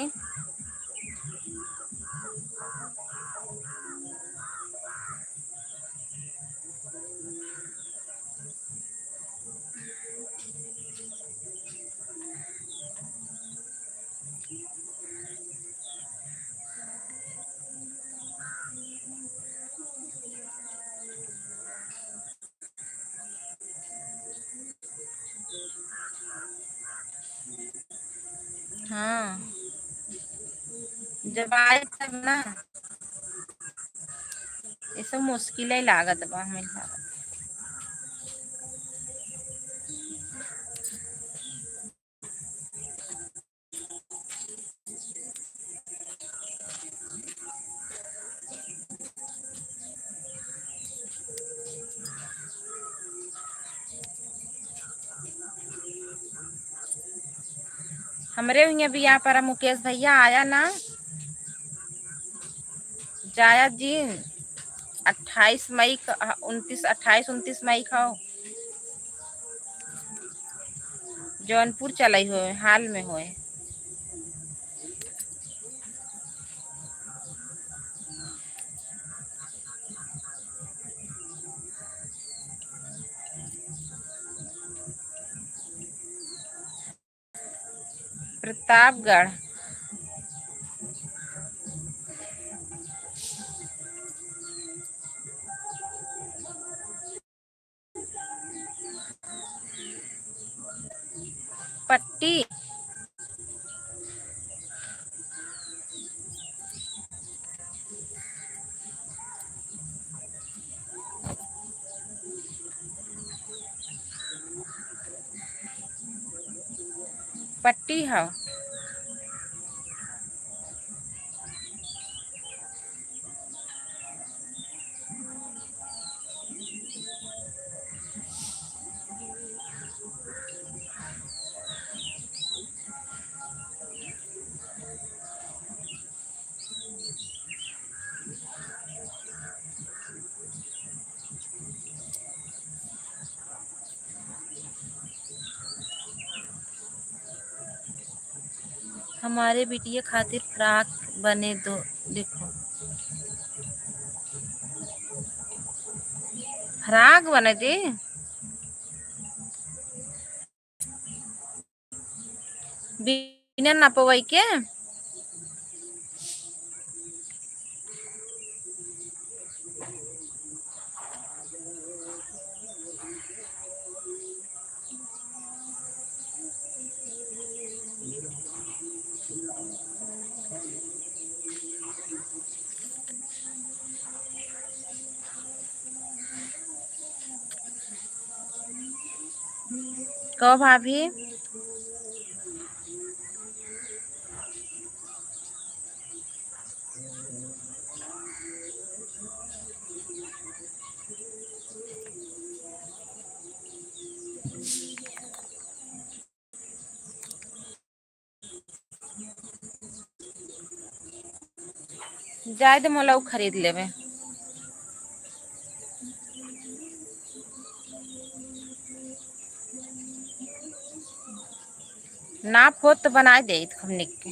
जब आए तब ना ये सब मुश्किल लागत बा हमें लागत। हमरे हुए बियाह पर मुकेश भैया आया ना जाया जी 28 मई 29 28 29 मई का जौनपुर चलाई हो हाल में होए। प्रतापगढ़। पट्टी। पट्टी है। हमारे बिटिया खातिर फ्रॉक बने दो देखो फ्रॉक बने दे बिना नपवई के। कहो भाभी। जाए दे मोला खरीद लेवे। नाप हो तो बना दे हमने के।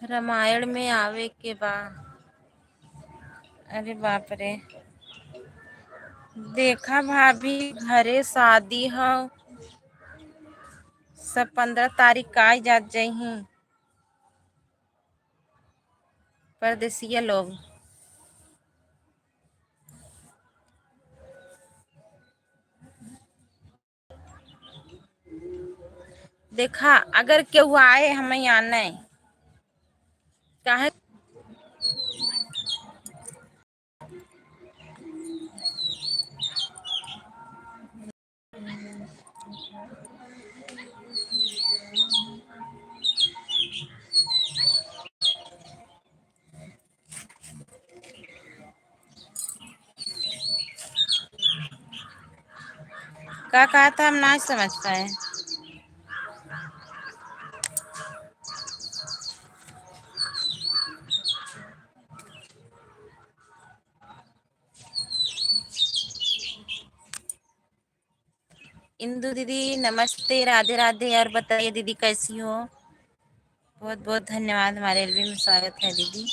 रामायण में आवे के बा। अरे बाप रे। देखा भाभी घरे शादी है, सब 15 तारीख का आ जात जही परदेसिया लोग। देखा अगर केहू आए हमें यहाँ नहीं काहे। का कहा था हम ना समझ पाए। इंदु दीदी नमस्ते, राधे राधे। और बताइए दीदी कैसी हो। बहुत बहुत धन्यवाद, हमारे एलबी में स्वागत है दीदी।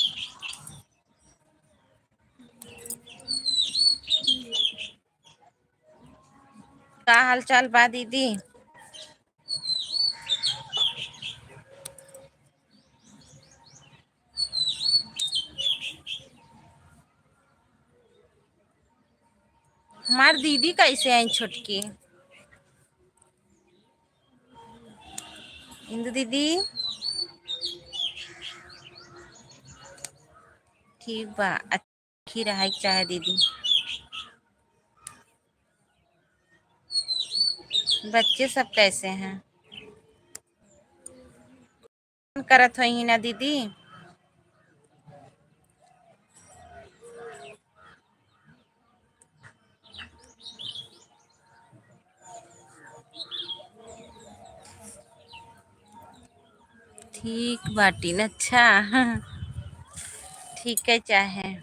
का हाल चाल बा दीदी। हमार दीदी कैसे आई छोटकी। इंदु दीदी ठीक बा, अच्छी रहा चाहे दीदी। बच्चे सब कैसे हैं। करत हुई ना दीदी। ठीक बाटी न अच्छा। ठीक है चाहे।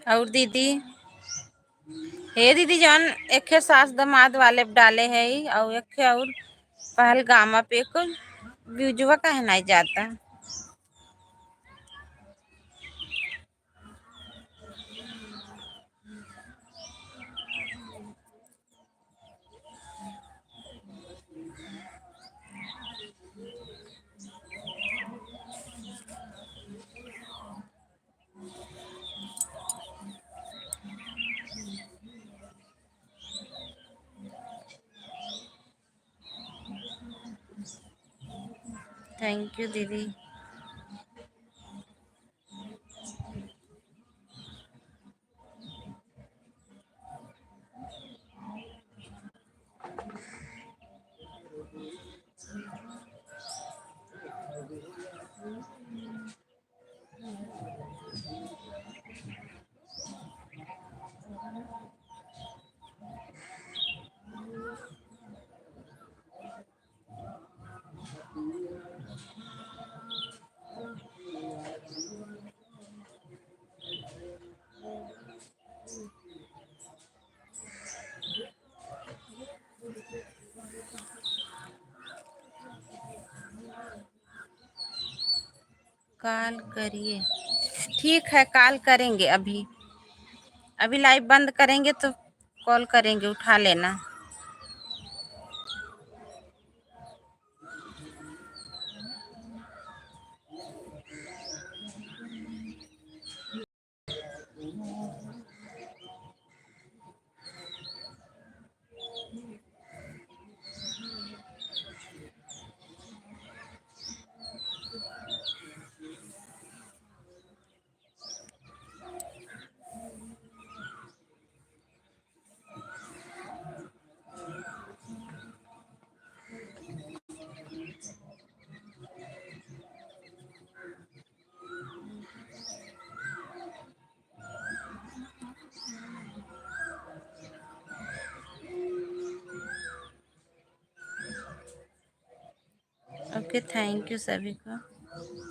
और दीदी हे दीदी जान एक सास दमाद वाले डाले है और एक और पहलगामा पे को व्यूजवा कहे नहीं जाता। थैंक यू दीदी। कॉल करिए। ठीक है कॉल करेंगे। अभी अभी लाइव बंद करेंगे तो कॉल करेंगे, उठा लेना। ओके थैंक यू सभी को।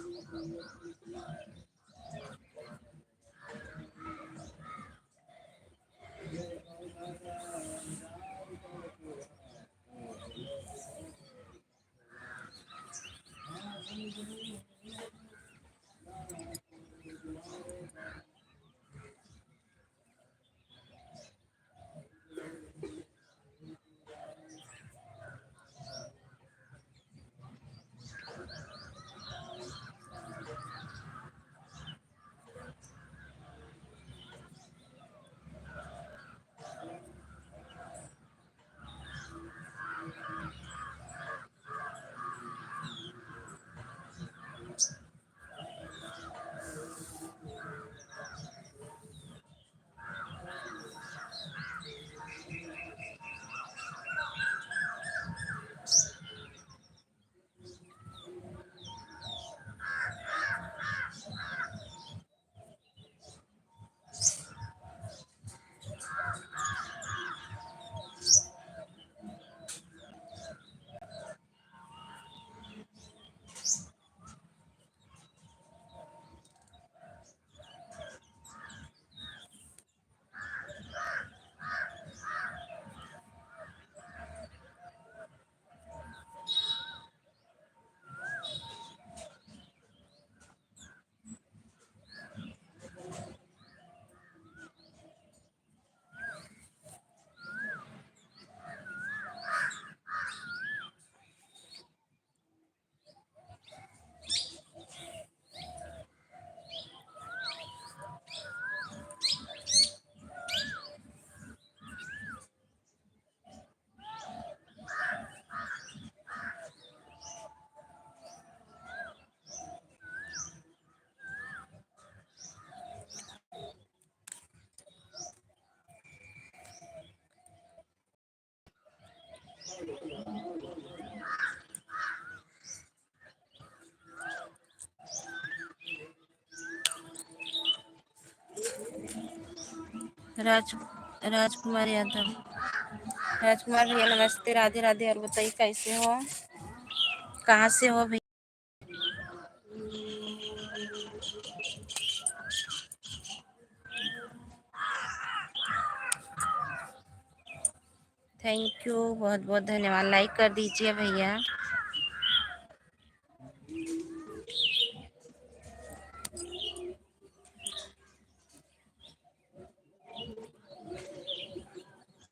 राज राजकुमार यादव। राजकुमार भैया नमस्ते, राधे राधे। और बताइए कैसे हो, कहाँ से हो भैया? थैंक यू, बहुत बहुत धन्यवाद। लाइक कर दीजिए भैया।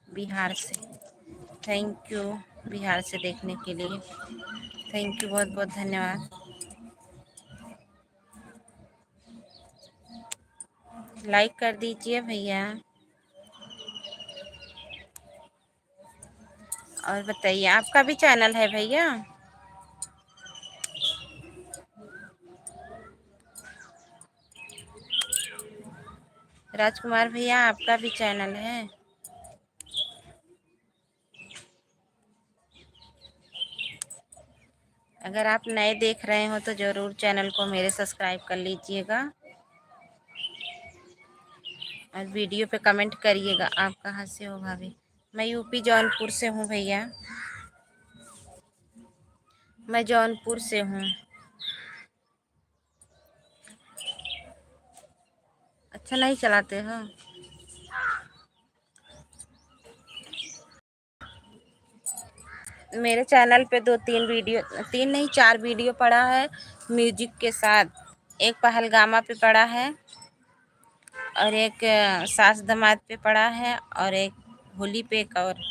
बिहार से। थैंक यू, बिहार से देखने के लिए थैंक यू, बहुत बहुत धन्यवाद। लाइक कर दीजिए भैया। और बताइए, आपका भी चैनल है भैया? राजकुमार भैया आपका भी चैनल है? अगर आप नए देख रहे हो तो ज़रूर चैनल को मेरे सब्सक्राइब कर लीजिएगा और वीडियो पे कमेंट करिएगा। आप कहाँ से हो भाभी? मैं यूपी जौनपुर से हूँ भैया। मैं जौनपुर से हूँ। अच्छा, नहीं चलाते हो? मेरे चैनल पे 2-3 वीडियो, 3 नहीं 4 वीडियो पड़ा है म्यूजिक के साथ। एक पहलगामा पे पड़ा है और एक सास दमाद पे पड़ा है और एक होली पे एक और।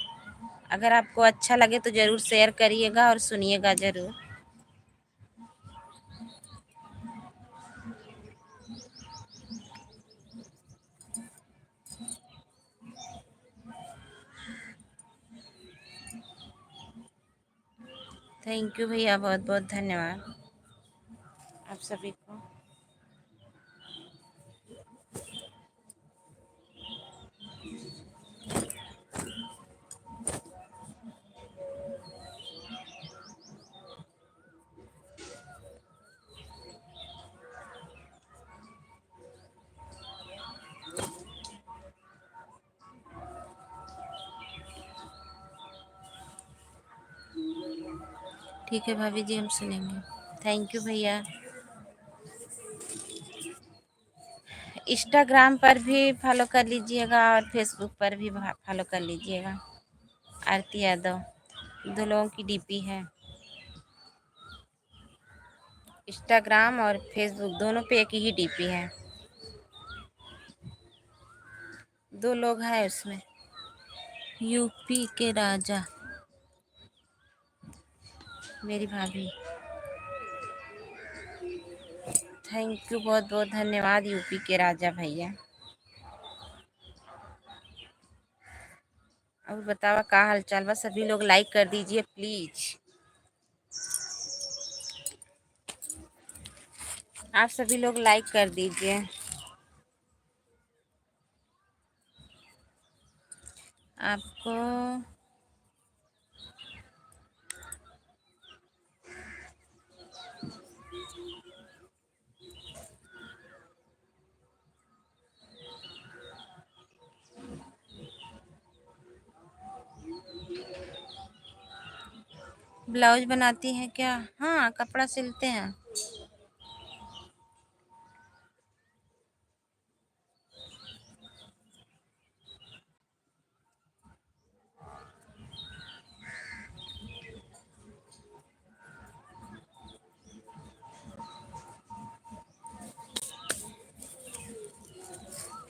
अगर आपको अच्छा लगे तो ज़रूर शेयर करिएगा और सुनिएगा ज़रूर। थैंक यू भैया, बहुत बहुत धन्यवाद आप सभी को। ठीक है भाभी जी, हम सुनेंगे। थैंक यू भैया। इंस्टाग्राम पर भी फॉलो कर लीजिएगा और फेसबुक पर भी फॉलो कर लीजिएगा। आरती यादव, 2 लोगों की डीपी है। इंस्टाग्राम और फेसबुक दोनों पे एक ही डीपी है। 2 लोग हैं उसमें। यूपी के राजा, मेरी भाभी। थैंक यू, बहुत बहुत धन्यवाद यूपी के राजा भैया। अब बतावा का हाल चाल बा? सभी लोग लाइक कर दीजिए प्लीज। आप सभी लोग लाइक कर दीजिए। आपको ब्लाउज बनाती हैं क्या? हाँ, कपड़ा सिलते हैं।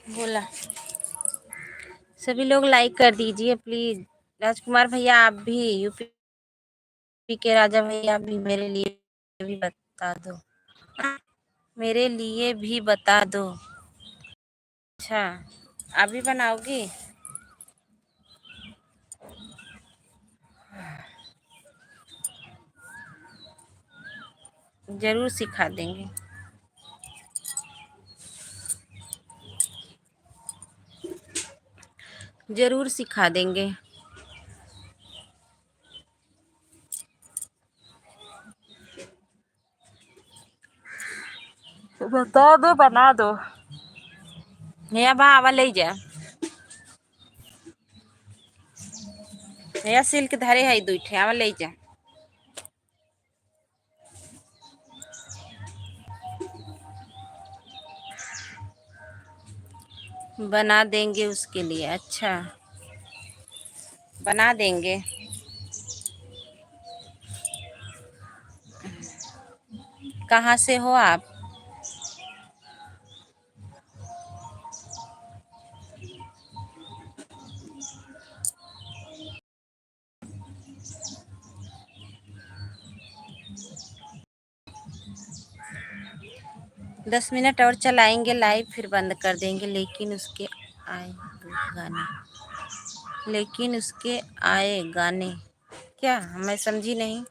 बोला, सभी लोग लाइक कर दीजिए प्लीज। राजकुमार भैया आप भी, यूपी के राजा भैया आप भी मेरे लिए भी बता दो। मेरे लिए भी बता दो। अच्छा, आप भी बनाओगी? जरूर सिखा देंगे। जरूर सिखा देंगे। बता दो, बना दो। भैया बा आवा ले जा। भैया सिल्क धरे है दुठे आवा ले जा। बना देंगे उसके लिए। अच्छा, बना देंगे। कहाँ से हो आप? 10 मिनट और चलाएंगे लाइव, फिर बंद कर देंगे। लेकिन उसके आए गाने, लेकिन उसके आए गाने क्या? मैं समझी नहीं।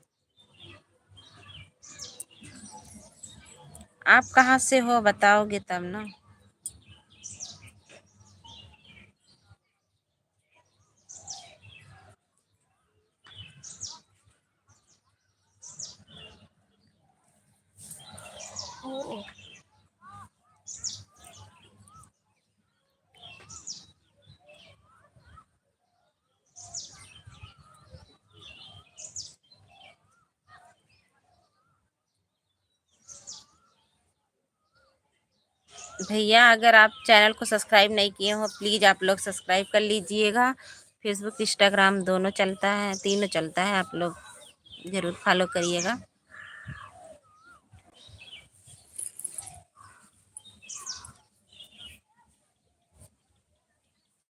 आप कहाँ से हो बताओगे तब ना। भैया अगर आप चैनल को सब्सक्राइब नहीं किए हो प्लीज़ आप लोग सब्सक्राइब कर लीजिएगा। फेसबुक इंस्टाग्राम दोनों चलता है, तीनों चलता है, आप लोग ज़रूर फॉलो करिएगा।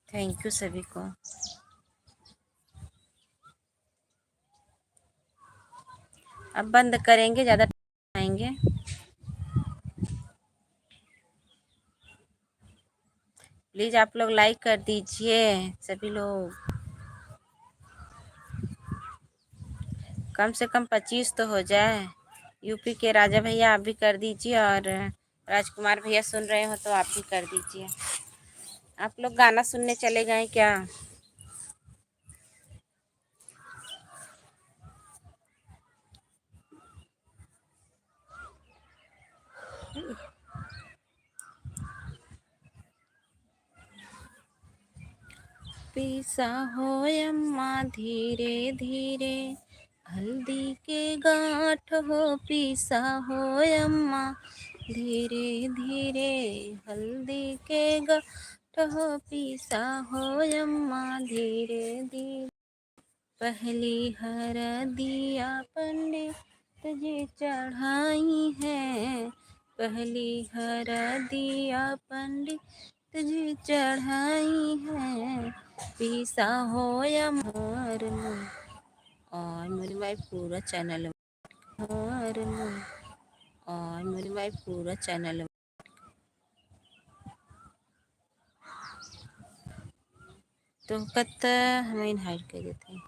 थैंक यू सभी को। अब बंद करेंगे, ज़्यादा आएंगे। प्लीज़ आप लोग लाइक कर दीजिए सभी लोग। कम से कम 25 तो हो जाए। यूपी के राजा भैया आप भी कर दीजिए, और राजकुमार भैया सुन रहे हो तो आप भी कर दीजिए। आप लोग गाना सुनने चले गए क्या? पीसा हो अम्मा धीरे धीरे, हल्दी के गांठ हो पीसा हो अम्मा धीरे धीरे, हल्दी के गांठ हो पीसा हो अम्मा धीरे धीरे। पहली हरदिया पंडित जी चढ़ाई है, पहली हरदिया पंडित जी चढ़ाई है, पीसा हो या मर लो। और मेरी भाई पूरा चैनल मर लो, और मेरी भाई पूरा चैनल तो कत हमें हाइड कर देते हैं।